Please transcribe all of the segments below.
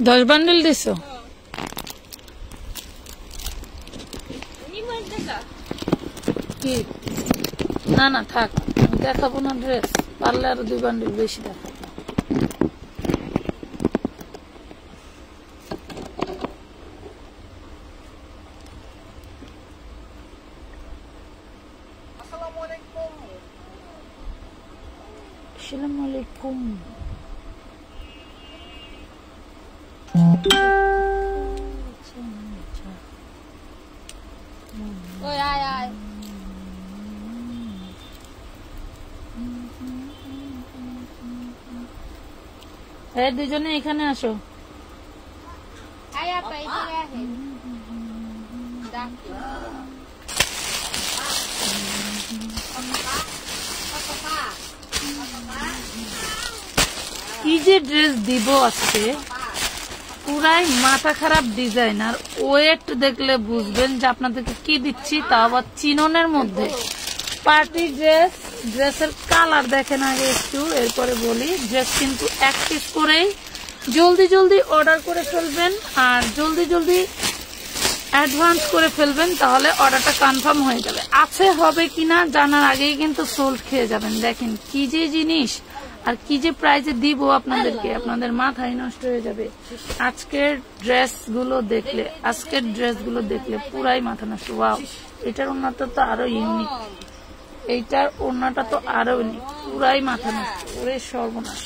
10 bundle দিছো? কি না না থাক, দেখাবো না ড্রেস, পারলে আরো 2 বান্ডেল বেশি দেখাবো। আসসালামু আলাইকুম। দুজনে এখানে আসো। কি যে ড্রেস দিব আজকে, পুরাই মাথা খারাপ ডিজাইন, আর ওয়েট দেখলে বুঝবেন যে আপনাদেরকে কি দিচ্ছি, তা আবার চিননের মধ্যে পার্টি ড্রেস। ড্রেসের কালার দেখেন আগে একটু, এরপরে বলি। ড্রেস কিন্তু এক পিস করেই জলদি জলদি অর্ডার করে ফেলবেন, আর জলদি জলদি অ্যাডভান্স করে ফেলবেন, তাহলে অর্ডারটা কনফার্ম হয়ে যাবে। আছে হবে কিনা জানার আগেই কিন্তু সোল্ড খেয়ে যাবেন। দেখেন কি যে জিনিস আর কি যে প্রাইজে দিব আপনাদেরকে, আপনাদের মাথায় নষ্ট হয়ে যাবে। আজকের ড্রেসগুলো দেখলে পুরাই মাথা নষ্ট। ওয়াও, এটার ওড়নাটা তো আরো ইউনিক, এইটার ওড়নাটা তো আরো ইউনিক, পুরাই মাথা নষ্ট। ওরে সর্বনাশ।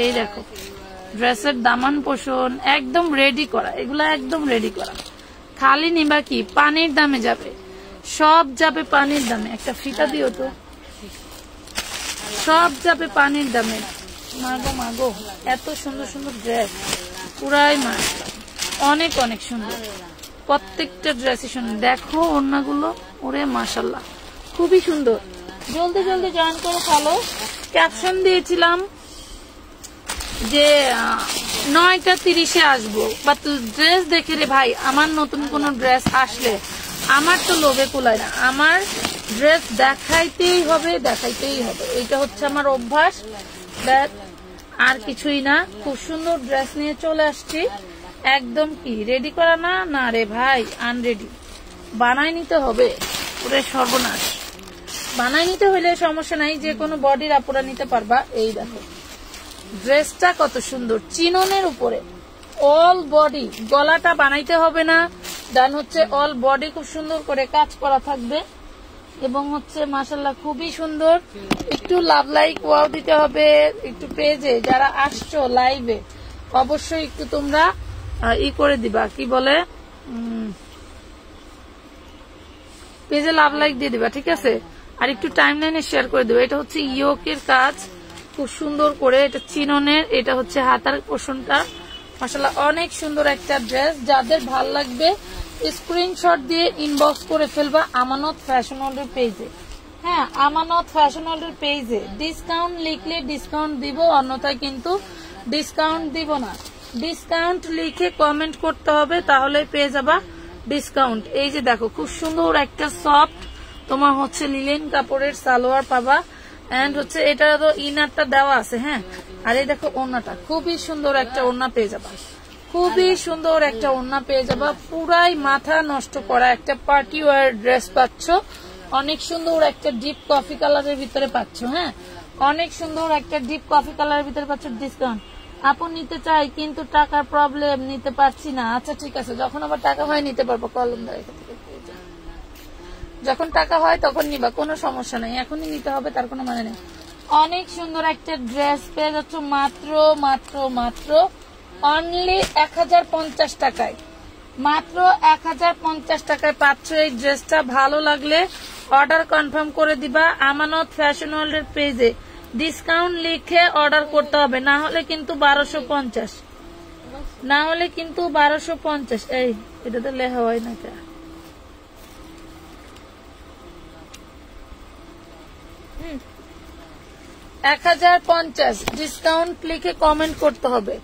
এই দেখো ড্রেসের দামান পোষণ একদম রেডি করা, এগুলা একদম রেডি করা। খালি নিবা কি, পানির দামে যাবে, সব যাবে পানির দামে। একটা ফিতা দিও তো, সব যাবে পানির দামে। মাগো মাগো, এত সুন্দর সুন্দর ড্রেস, পুরাই মাশাআল্লাহ, অনেক অনেক সুন্দর। প্রত্যেকটা ড্রেসই সুন্দর। দেখো ওড়নাগুলো, ওরে মাশাআল্লাহ খুবই সুন্দর। জলদি জলদি জয়েন করে ফেলো। ক্যাপশন দিয়েছিলাম যে 9:30 আসবো, বা ড্রেস দেখে রে ভাই, আমার নতুন কোন ড্রেস আসলে আমার তো লোভে কুলায় না, আমার ড্রেস দেখাইতেই হবে, দেখাইতেই হবে। এটা হচ্ছে আমার অভ্যাস, আর কিছুই না। খুব সুন্দর ড্রেস নিয়ে চলে আসছি। একদম কি রেডি করা না, না রে ভাই, আনরেডি। বানাই নিতে হবে, পুরো সর্বনাশ। বানাই নিতে হইলে সমস্যা নাই, যে কোনো বডির আপুরা নিতে পারবা। এই দেখো ড্রেসটা কত সুন্দর, চিননের উপরে অল বডি, গলাটা বানাইতে হবে না। দেন হচ্ছে অল বডি খুব সুন্দর করে কাজ করা থাকবে, এবং হচ্ছে মাশাআল্লাহ খুবই সুন্দর। একটু লাভ লাইক ওয়াও দিতে হবে। একটু পেজে যারা আসছো লাইভে, অবশ্যই একটু তোমরা করে দিবা, কি বলে, পেজে লাভ লাইক দিয়ে দিবা, ঠিক আছে। আর একটু টাইমলাইনে শেয়ার করে দিবা। এটা হচ্ছে ইয়োকের কাজ, খুব সুন্দর করে। এটা চিননের, এটা হচ্ছে হাতার পোর্শনটা। মাশাআল্লাহ অনেক সুন্দর একটা ড্রেস। যাদের ভাল লাগবে স্ক্রিনশট দিয়ে ইনবক্স করে ফেলবা আমানত ফ্যাশন ওয়ার্ল্ডের পেজে। হ্যাঁ, আমানত ফ্যাশন ওয়ার্ল্ডের পেজে ডিসকাউন্ট লিখলে ডিসকাউন্ট দিব, অন্যথায় কিন্তু ডিসকাউন্ট দিব না। ডিসকাউন্ট লিখে কমেন্ট করতে হবে, তাহলে পেয়ে যাবা ডিসকাউন্ট। এই যে দেখো খুব সুন্দর একটা সফট তোমার হচ্ছে লিলেন কাপড়ের সালোয়ার পাবা, এন্ড হচ্ছে এটা তো ইনারটা দেওয়া আছে। হ্যাঁ, আর এই দেখো ওড়নাটা, খুবই সুন্দর একটা ওড়না পেয়ে যাবা, খুবই সুন্দর একটা ওড়না পেয়ে যাবা। পুরাই মাথা নষ্ট করা একটা পার্টি ওয়্যার ড্রেস পাচ্ছ। অনেক সুন্দর একটা ডিপ কফি কালারের ভিতরে পাচ্ছ। হ্যাঁ, অনেক সুন্দর একটা ডিপ কফি কালারের ভিতরে পাচ্ছ। ডিসকাউন্ট আপু নিতে চাই, কিন্তু টাকার প্রবলেম, নিতে পারছি না। আচ্ছা ঠিক আছে, যখন আবার টাকা হয় নিতে পারবো। কলমদার যখন টাকা হয় তখন নিবা, কোনো সমস্যা নাই। এখনই নিতে হবে তার কোনো মানে নেই। অনেক সুন্দর একটা ড্রেস পেয়ে যাচ্ছ মাত্র মাত্র মাত্র অনলি 1050 টাকায়। মাত্র 1050 টাকায় পাচ্ছ এই ড্রেসটা। ভালো লাগলে অর্ডার কনফার্ম করে দিবা আমানত ফ্যাশন ওয়ার্ল্ডের পেজে। ডিসকাউন্ট লিখে অর্ডার করতে হবে, না হলে কিন্তু 1250, না হলে কিন্তু 1250। এই এটাতে লেখা হয় না, 1050 ডিসকাউন্ট লিখে কমেন্ট করতে হবে।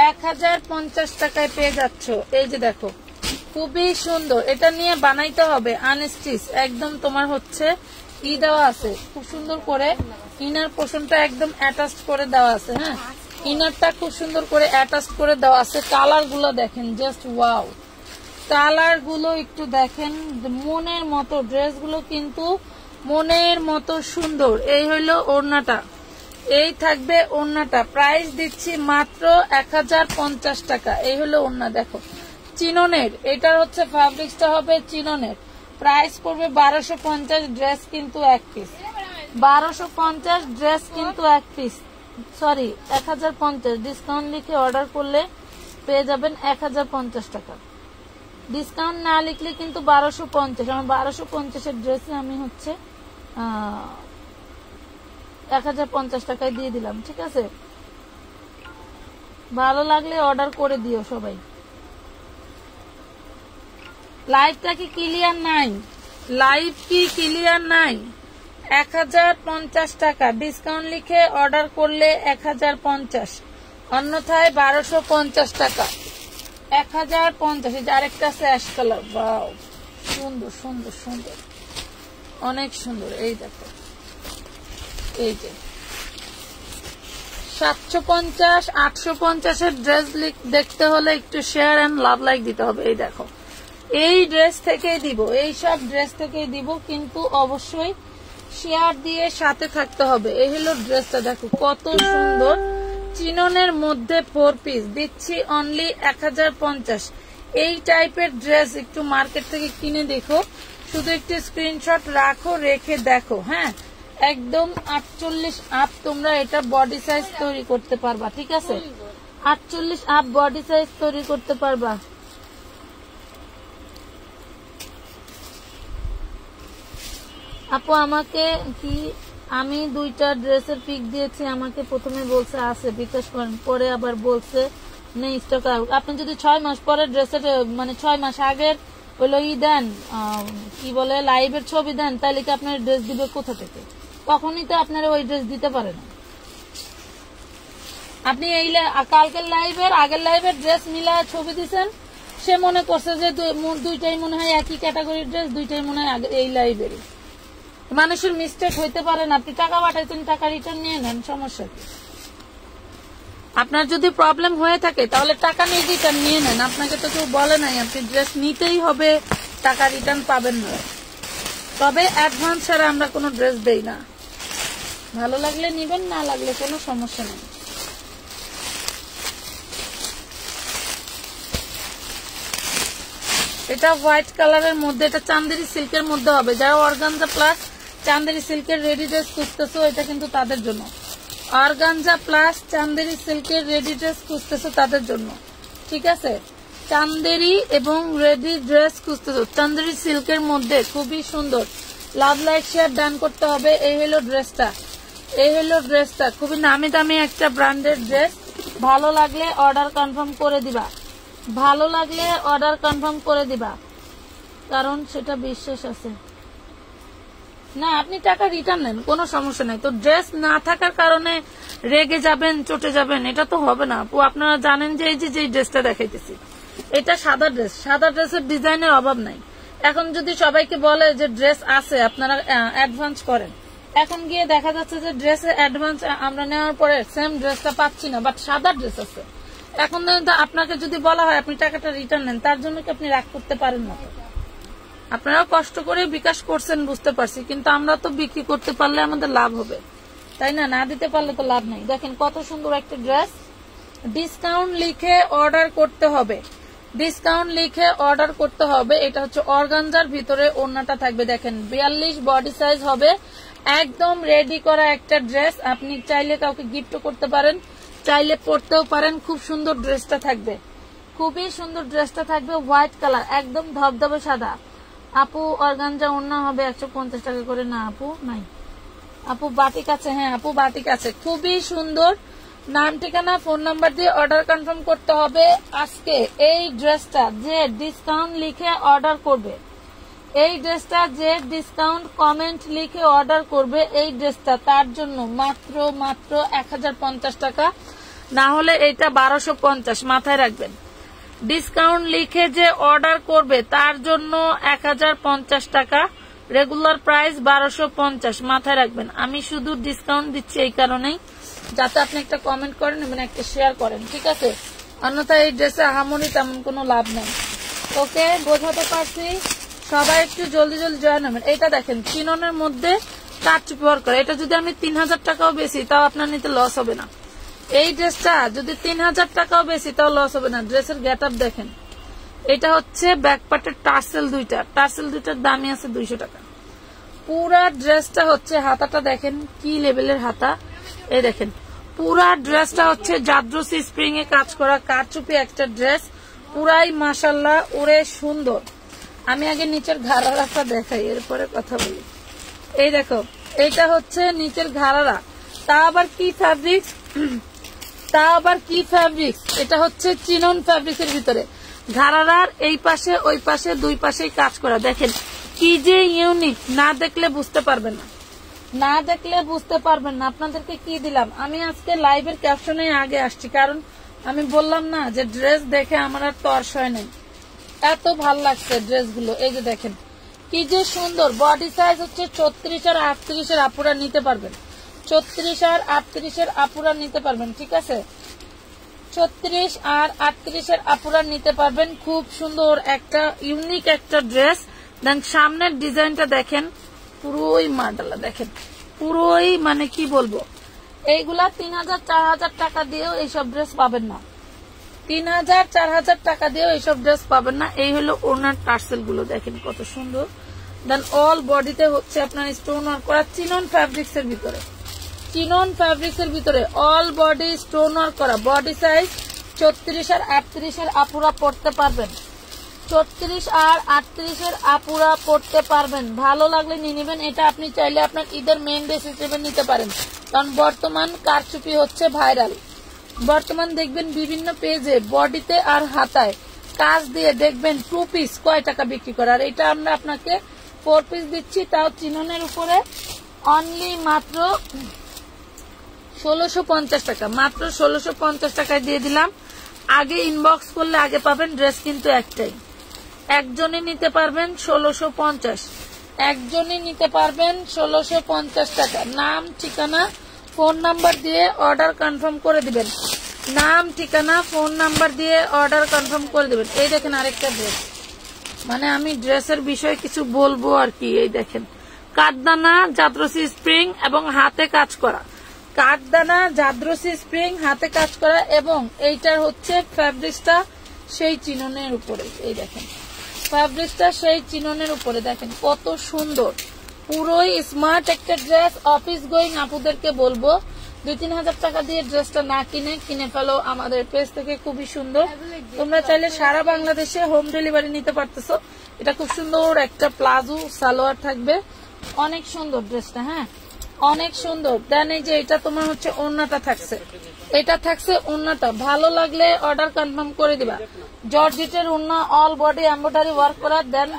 1050 টাকায় পেয়ে যাচ্ছ। এই যে দেখো খুবই সুন্দর, এটা নিয়ে বানাইতে হবে আনস্টিচ, একদম তোমার হচ্ছে দেওয়া আছে খুব সুন্দর করে, ইনার পোর্শনটা একদম অ্যাটাচ করে দেওয়া আছে। হ্যাঁ, ইনারটা খুব সুন্দর করে অ্যাটাচ করে দেওয়া আছে। কালার গুলো দেখেন, জাস্ট ওয়াও। কালার গুলো একটু দেখেন, মনের মতো। ড্রেস গুলো কিন্তু মনের মতো সুন্দর। এই হইলো ওড়নাটা, এই থাকবে ওড়নাটা। প্রাইস দিচ্ছি মাত্র 1050 টাকা। এই হলো ওড়না, দেখো চিননের। এটার হচ্ছে ফ্যাব্রিক্সটা হবে চিননের। প্রাইস পড়বে 1250। ড্রেস কিন্তু এক পিস, 1250 ড্রেস কিন্তু এক পিস, সরি 1050। ডিসকাউন্ট লিখে অর্ডার করলে পেয়ে যাবেন 1050 টাকা। ডিসকাউন্ট না লিখলে কিন্তু 1250। আমার 1250-এর ড্রেসে আমি হচ্ছে 1050 টাকায় দিয়ে দিলাম, ঠিক আছে? ভালো লাগলে অর্ডার করে দিও সবাই। লাইভটা কি ক্লিয়ার নাই? লাইভ কি ক্লিয়ার নাই? 1050 টাকা। ডিসকাউন্ট লিখে অর্ডার করলে 1050, অন্যথায় 1250 টাকা। 1050। এই যে আরেকটা আছে অ্যাশ কালার, বাও, সুন্দর সুন্দর সুন্দর, অনেক সুন্দর। এই দেখো, এই যে 750 850-এর ড্রেস দেখতে হলে একটু শেয়ার এন্ড লাভ লাইক দিতে হবে। এই দেখো, এই ড্রেস থেকেই দিব, এই সব ড্রেস থেকেই দিব, কিন্তু অবশ্যই শেয়ার দিয়ে সাথে থাকতে হবে। এই হলো ড্রেসটা, দেখো কত সুন্দর। চিননের মধ্যে 4 পিস দিচ্ছি অনলি 1050। এই টাইপের ড্রেস একটু মার্কেট থেকে কিনে দেখো, শুধু একটু স্ক্রিনশট রাখো, রেখে দেখো। হ্যাঁ, একদম 48 আপ তোমরা এটা বডি সাইজ তৈরি করতে পারবা, ঠিক আছে? 48 আপ বডি সাইজ তৈরি করতে পারবা। আপু আমাকে কি, আমি 2টা ড্রেসের পিক দিয়েছি, আমাকে প্রথমে বলছে আছে বিকাশ করেন, পরে আবার বলছে নেই স্টক। আপনি যদি 6 মাস পরে ড্রেসের, মানে 6 মাস আগের হলো দেন, কি বলে, লাইভের ছবি দেন, তাহলে কি আপনার ড্রেস দিবে কোথা থেকে? কখনই তো আপনারা ওই ড্রেস দিতে পারে না। আপনি এই কালকের লাইভের, আগের লাইভের ড্রেস মিলা ছবি দিচ্ছেন, সে মনে করছে যে দুইটাই মনে হয় একই ক্যাটাগরির ড্রেস, দুইটাই মনে হয় এই লাইভেরই। মানুষের মিস্টেক হইতে পারে না। আপনি টাকা পাঠাইছেন, টাকা রিটার্ন নিয়ে নেন, সমস্যা কি? আপনার যদি প্রবলেম হয়ে থাকে তাহলে টাকা নিয়ে রিটার্ন নিয়ে নেন। আপনাকে তো কেউ বলে নাই আপনি ড্রেস নিতেই হবে, টাকা রিটার্ন পাবেন না। তবে অ্যাডভান্স ছাড়া আমরা কোনো ড্রেস দেই না। ভালো লাগলে নিবেন, না লাগলে কোনো সমস্যা নেই। এটা হোয়াইট কালারের মধ্যে, এটা চান্দেরি সিল্কের মধ্যে হবে। যারা অর্গানজা প্লাস চান্দেরি সিল্কের রেডি ড্রেস খুঁজতেছো, এটা কিন্তু তাদের জন্য। অর্গানজা প্লাস চান্দেরি সিল্কের রেডি ড্রেস খুঁজতেছো তাদের জন্য, ঠিক আছে? চান্দেরি এবং রেডি ড্রেস খুঁজতেছো, চান্দেরি সিল্কের মধ্যে খুবই সুন্দর। লাভ লাইক শেয়ার ডান করতে হবে। এই হলো ড্রেসটা, এই হলো ড্রেসটা, খুবই নামি দামি একটা ব্র্যান্ডের ড্রেস। ভালো লাগলে অর্ডার কনফার্ম করে দিবা, ভালো লাগলে অর্ডার কনফার্ম করে দিবা, কারণ সেটা বিশ্বাস আছে। না, আপনি টাকা রিটার্ন নেন, কোনো সমস্যা নেই। তো ড্রেস না থাকার কারণে রেগে যাবেন, চটে যাবেন, এটা তো হবে না আপু। আপনারা জানেন যে এই যে ড্রেসটা দেখাইতেছি, এটা সাদা ড্রেস, সাদা ড্রেসের ডিজাইনের অভাব নাই। এখন যদি সবাইকে বলে যে ড্রেস আছে, আপনারা অ্যাডভান্স করেন, এখন গিয়ে দেখা যাচ্ছে যে ড্রেসের অ্যাডভান্স আমরা নেওয়ার পরে সেম ড্রেসটা পাচ্ছি না, বাট সাদা ড্রেস আছে। এখন আপনাকে যদি বলা হয় আপনি টাকাটা রিটার্ন নেন, তার জন্য কি আপনি রাগ করতে পারেন না? আপনারা কষ্ট করে বিকাশ করছেন, বুঝতে পারছি, কিন্তু আমরা তো বিক্রি করতে পারলে আমাদের লাভ হবে, তাই না? না দিতে পারলে তো লাভ নেই। দেখেন কত সুন্দর একটা ড্রেস। ডিসকাউন্ট লিখে অর্ডার করতে হবে, ডিসকাউন্ট লিখে অর্ডার করতে হবে। এটা হচ্ছে অর্গানজার ভিতরে ওড়নাটা থাকবে, দেখেন 42 বডি সাইজ হবে। একদম রেডি করা একটা ড্রেস, আপনি চাইলে কাউকে গিফট করতে পারেন, চাইলে পরতেও পারেন। খুব সুন্দর ড্রেসটা থাকবে, খুবই সুন্দর ড্রেসটা থাকবে। হোয়াইট কালার, একদম ধবধবে সাদা। আপু অর্গানজা ওড়না হবে 150 টাকা করে? না আপু, নাই। আপু বাটিক আছে? হ্যাঁ আপু বাটিক আছে, খুবই সুন্দর। নাম ঠিকানা ফোন নাম্বার দিয়ে অর্ডার কনফার্ম করতে হবে। আজকে এই ড্রেসটা যে ডিসকাউন্ট লিখে অর্ডার করবে, এই ড্রেসটা যে ডিসকাউন্ট কমেন্ট লিখে অর্ডার করবে, এই ড্রেসটা তার জন্য মাত্র 1050 টাকা, না হলে এটা 1250, মাথায় রাখবেন। ডিসকাউন্ট লিখে যে অর্ডার করবে তার জন্য 1050 টাকা, রেগুলার প্রাইস 1250, মাথায় রাখবেন। আমি শুধু ডিসকাউন্ট দিচ্ছি এই কারণেই যাতে আপনি একটা কমেন্ট করেন এবং একটা শেয়ার করেন, ঠিক আছে? অন্যথায় এই ড্রেসে আহামরি তেমন কোনো লাভ নেই। ওকে, বোঝাতে পারছি? সবাই একটু জলদি জলদি জয়েন হবেন। এটা দেখেন চিননের মধ্যে কাটচুপি ওয়ার্ক করে, এটা যদি আমি 3000 টাকাও বেশি তাও আপনার নিতে লস হবে না। এই ড্রেসটা যদি 3000 টাকাও বেশি তাও লস হবে না। ড্রেসের গেট আপ দেখেন, এটা হচ্ছে ব্যাক পার্টের টার্সেল দুইটার দামই আছে 200 টাকা। পুরা ড্রেসটা হচ্ছে, হাতাটা দেখেন কি লেভেলের হাতা, এই দেখেন পুরা ড্রেসটা হচ্ছে জাদ্রসি স্প্রিং এ কাজ করা কারচুপি একটা ড্রেস, পুরাই মাশাআল্লাহ ওরে সুন্দর। আমি আগে নিচের ঘাড়াটা দেখাই, এরপরে কথা বলি। এই দেখো, এইটা হচ্ছে নিচের ঘাড়ারা, তা আবার কি ফ্যাব্রিক্স, এটা হচ্ছে চিনন ফ্যাব্রিক্স এর ভিতরে। ঘাড়ারার এই পাশে ওই পাশে দুই পাশেই কাজ করা, দেখেন কি যে ইউনিক, না দেখলে বুঝতে পারবেন না, আপনাদেরকে কি দিলাম আমি আজকে লাইভের ক্যাপশনে আগে আসছি, কারণ আমি বললাম না যে ড্রেস দেখে আমার আর তর্স হয় নাই, এত ভাল লাগছে ড্রেসগুলো। এই যে দেখেন কি যে সুন্দর, বডি সাইজ হচ্ছে 34 আর 38 এর আপুরা নিতে পারবেন, 34 আর 38 এর আপুরা নিতে পারবেন, ঠিক আছে? 34 আর 38 এর আপুরা নিতে পারবেন। খুব সুন্দর একটা ইউনিক একটা ড্রেস। দেন সামনের ডিজাইনটা দেখেন, পুরোই মার্ডালা, দেখেন পুরোই মানে কি বলবো, এইগুলা 3000-4000 টাকা দিয়েও এইসব ড্রেস পাবেন না, 3000-4000 টাকা দিয়েও এইসব ড্রেস পাবেন না। এই হলো ওনার টার্সেল গুলো, দেখেন কত সুন্দর। দেন অল বডিতে হচ্ছে আপনার স্টোন ওয়ার্ক করা চিনন ফ্যাব্রিক্স এর ভিতরে অল বডি স্টোন ওয়ার্ক করা। বডি সাইজ 34 আর 38 এর আপুরা পড়তে পারবেন, 34 আর 38 এর আপুরা পড়তে পারবেন। ভালো লাগলে নিয়ে নেবেন। এটা আপনি চাইলে আপনার ঈদের মেইন ড্রেস হিসেবে নিতে পারেন, কারণ বর্তমান কারচুপি হচ্ছে ভাইরাল। বর্তমান দেখবেন বিভিন্ন পেজে বডিতে আর হাতায় কাজ দিয়ে দেখবেন 2 পিস কয় টাকা বিক্রি করে, আর এটা আমরা আপনাকে 4 পিস দিচ্ছি, তাও চিননের উপরে অনলি মাত্র 1650 টাকা, মাত্র 1650 টাকায় দিয়ে দিলাম। আগে ইনবক্স করলে আগে পাবেন, ড্রেস কিন্তু একটাই, একজনই নিতে পারবেন 1650, একজনই নিতে পারবেন 1650 টাকা। নাম ঠিকানা ফোন নাম্বার দিয়ে অর্ডার কনফার্ম করে দিবেন, নাম ঠিকানা ফোন নাম্বার দিয়ে অর্ডার কনফার্ম করে দিবেন। এই দেখেন আরেকটা ড্রেস, মানে আমি ড্রেসের বিষয়ে কিছু বলবো আর কি। এই দেখেন কাঠদানা জাদ্রসি স্প্রিং এবং হাতে কাজ করা, কাঠদানা জাদ্রসি স্প্রিং হাতে কাজ করা, এবং এইটার হচ্ছে ফ্যাব্রিক্সটা সেই চিননের উপরে। এই দেখেন ফ্যাব্রিক্সটা সেই চিননের উপরে, দেখেন কত সুন্দর, পুরোই স্মার্ট একটা ড্রেস। অফিস গোয়িং আপুদেরকে বলবো 2-3 হাজার টাকা দিয়ে ড্রেসটা না কিনে ফেলো আমাদের পেজ থেকে, খুবই সুন্দর। তোমরা চাইলে সারা বাংলাদেশে হোম ডেলিভারি নিতে পারতেছো। এটা খুব সুন্দর একটা প্লাজো সালোয়ার থাকবে, অনেক সুন্দর ড্রেসটা, হ্যাঁ অনেক সুন্দর। দেন এই যে এটা তোমার হচ্ছে ওড়নাটা থাকছে, এটা থাকছে ওড়নাটা, ভালো লাগলে অর্ডার কনফার্ম করে দিবা। জর্জেটের ওড়না, অল বডি এমব্রয়ডারি ওয়ার্ক করা। দেন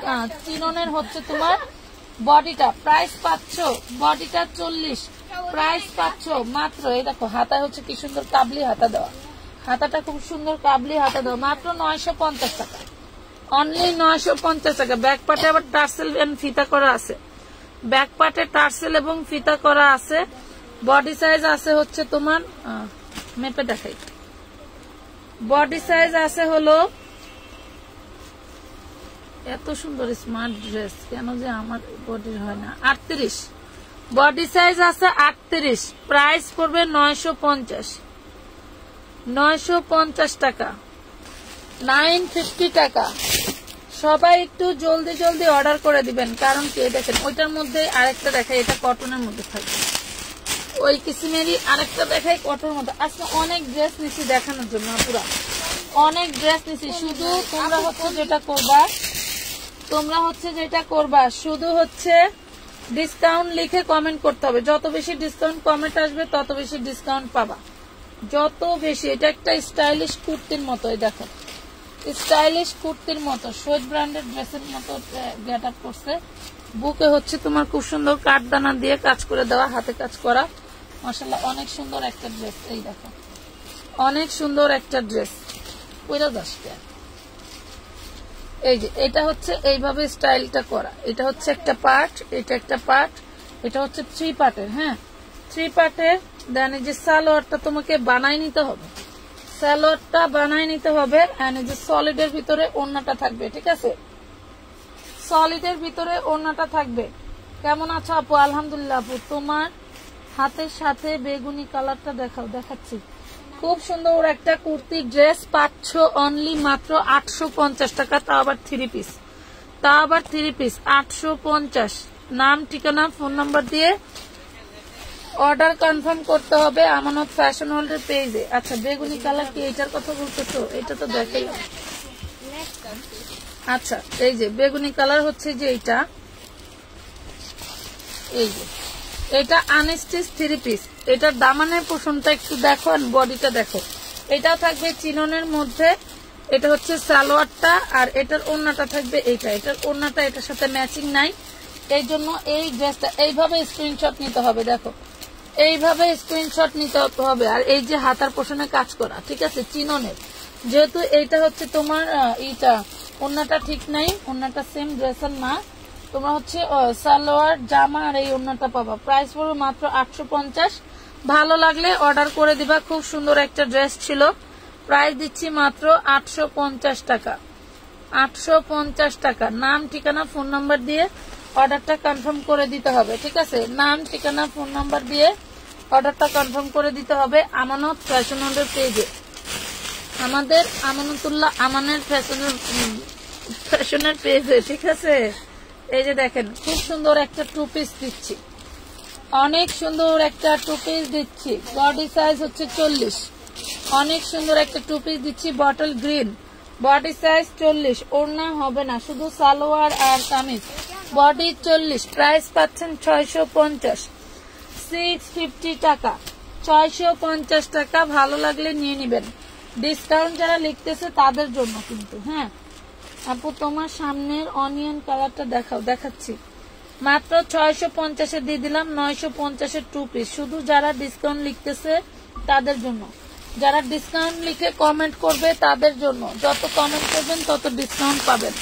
চিননের হচ্ছে তোমার বডিটা, প্রাইস পাচ্ছ বডিটা 40, প্রাইস পাচ্ছ মাত্র, এই দেখো হাতায় হচ্ছে কি সুন্দর কাবলি হাতা দেওয়া, হাতাটা খুব সুন্দর কাবলি হাতা দেওয়া, মাত্র 950 টাকা, অনলি 950 টাকা। ব্যাক পার্টে আবার টার্সেল এন্ড ফিতা করা আছে, ব্যাক পার্টে টার্সেল এবং ফিতা করা আছে। বডি সাইজ আছে হচ্ছে তোমার, মেপে দেখাই, বডি সাইজ আছে হলো, এত সুন্দর স্মার্ট ড্রেস কেন যে আমার বডির হয় না, 38, বডি সাইজ আছে 38, প্রাইস পড়বে 950 টাকা, 950 টাকা। সবাই একটু জলদি জলদি অর্ডার করে দিবেন, কারণ কি দেখেন ওইটার মধ্যে আরেকটা দেখাই, এটা কটনের মধ্যে থাকবে, ওই কিসিমেরই আরেকটা দেখাই কটনের মধ্যে। আজকে অনেক ড্রেস নিছি দেখানোর জন্য, পুরা অনেক ড্রেস নিছি। শুধু তোমরা হচ্ছে যেটা করবা শুধু হচ্ছে ডিসকাউন্ট লিখে কমেন্ট করতে হবে। যত বেশি ডিসকাউন্ট কমেন্ট আসবে তত বেশি ডিসকাউন্ট পাবা, যত বেশি। এটা একটা স্টাইলিশ কুর্তির মতো, এই দেখো স্টাইলিশ কুর্তির মতো, শহীদ ব্র্যান্ডের ড্রেসের মতো গেট আপ করছে। বুকে হচ্ছে তোমার খুব সুন্দর কাঠদানা দিয়ে কাজ করে দেওয়া, হাতে কাজ করা, মাশাআল্লাহ অনেক সুন্দর একটা ড্রেস। এই দেখো অনেক সুন্দর একটা ড্রেস, কইরা যাচ্ছে। এই যে এটা হচ্ছে এইভাবে স্টাইলটা করা, এটা হচ্ছে একটা পার্ট, এটা একটা পার্ট, এটা হচ্ছে 3 পার্টের, হ্যাঁ 3 পার্টের। দেন এই যে সালোয়ারটা তোমাকে বানাই নিতে হবে, সালোয়ারটা বানাই নিতে হবে। এন্ড এই যে সলিডের ভিতরে ওড়নাটা থাকবে, ঠিক আছে, সলিডের ভিতরে ওড়নাটা থাকবে। কেমন আছো আপু? আলহামদুলিল্লাহ আপু। তোমার হাতের সাথে বেগুনি কালারটা দেখাও, দেখাচ্ছি। খুব সুন্দর একটা কুর্তি ড্রেস পাচ্ছ অনলি মাত্র 850 টাকা, তা আবার 3 পিস, তা আবার 3 পিস 850। নাম, ঠিকানা, ফোন নাম্বার দিয়ে অর্ডার কনফার্ম করতে হবে আমানত ফ্যাশন ওয়ার্ল্ডের পেজে। আচ্ছা, বেগুনি কালার কি এটার কথা বলতেছো? এটা তো দেখাই। আচ্ছা, এই যে বেগুনি কালার হচ্ছে যে এইটা, এই যে এটা আনস্টিচ 3 পিস। এটার দামানের পোর্শনটা একটু দেখো আর বডিটা দেখো। এটা থাকবে চিননের মধ্যে, এটা হচ্ছে সালোয়ারটা, আর এটার ওড়নাটা থাকবে এইটা। এটার ওড়নাটা এটার সাথে ম্যাচিং নাই, এই জন্য এই ড্রেসটা এইভাবে স্ক্রিনশট নিতে হবে। দেখো, এইভাবে স্ক্রিনশট নিতে হবে। আর এই যে হাতার পোর্শনে কাজ করা, ঠিক আছে, চিননের। যেহেতু এইটা হচ্ছে তোমার এইটা ওড়নাটা ঠিক নাই, ওড়নাটা সেম ড্রেসের না, তোমরা হচ্ছে সালোয়ার জামা আর এই ওড়নাটা পাবা। প্রাইস পড়বে মাত্র 850। ভালো লাগলে অর্ডার করে দিবা। খুব সুন্দর একটা ড্রেস ছিল। প্রাইস দিচ্ছি মাত্র 850 টাকা, 850 টাকা। নাম, ঠিকানা, ফোন নাম্বার দিয়ে অর্ডারটা কনফার্ম করে দিতে হবে, ঠিক আছে। নাম, ঠিকানা, ফোন নাম্বার দিয়ে অর্ডারটা কনফার্ম করে দিতে হবে আমানত ফ্যাশন ওয়ার্ল্ডের পেজে, আমাদের আমানতুল্লাহ আমানের ফ্যাশনের পেজে, ঠিক আছে। এই যে দেখেন, খুব সুন্দর একটা 2 পিস দিচ্ছি, অনেক সুন্দর একটা 2 পিস দিচ্ছি। বডি সাইজ হচ্ছে 40। অনেক সুন্দর একটা 2 পিস দিচ্ছি, বটল গ্রিন, বডি সাইজ 40। ওড়না হবে না, শুধু সালোয়ার আর কামিজ। বডি 40। প্রাইস পাচ্ছেন 650, 650 টাকা, 650 টাকা। ভালো লাগলে নিয়ে নিবেন। ডিসকাউন্ট যারা লিখতেছে তাদের জন্য কিন্তু। হ্যাঁ আপু, তোমার সামনের অনিয়ন কালারটা দেখাও, দেখাচ্ছি। মাত্র 650 দিয়ে দিলাম 950 2 পিস। শুধু যারা ডিসকাউন্ট লিখতেছে তাদের জন্য, যারা ডিসকাউন্ট লিখে কমেন্ট করবে তাদের জন্য। যত কমেন্ট করবেন তত ডিসকাউন্ট পাবেন,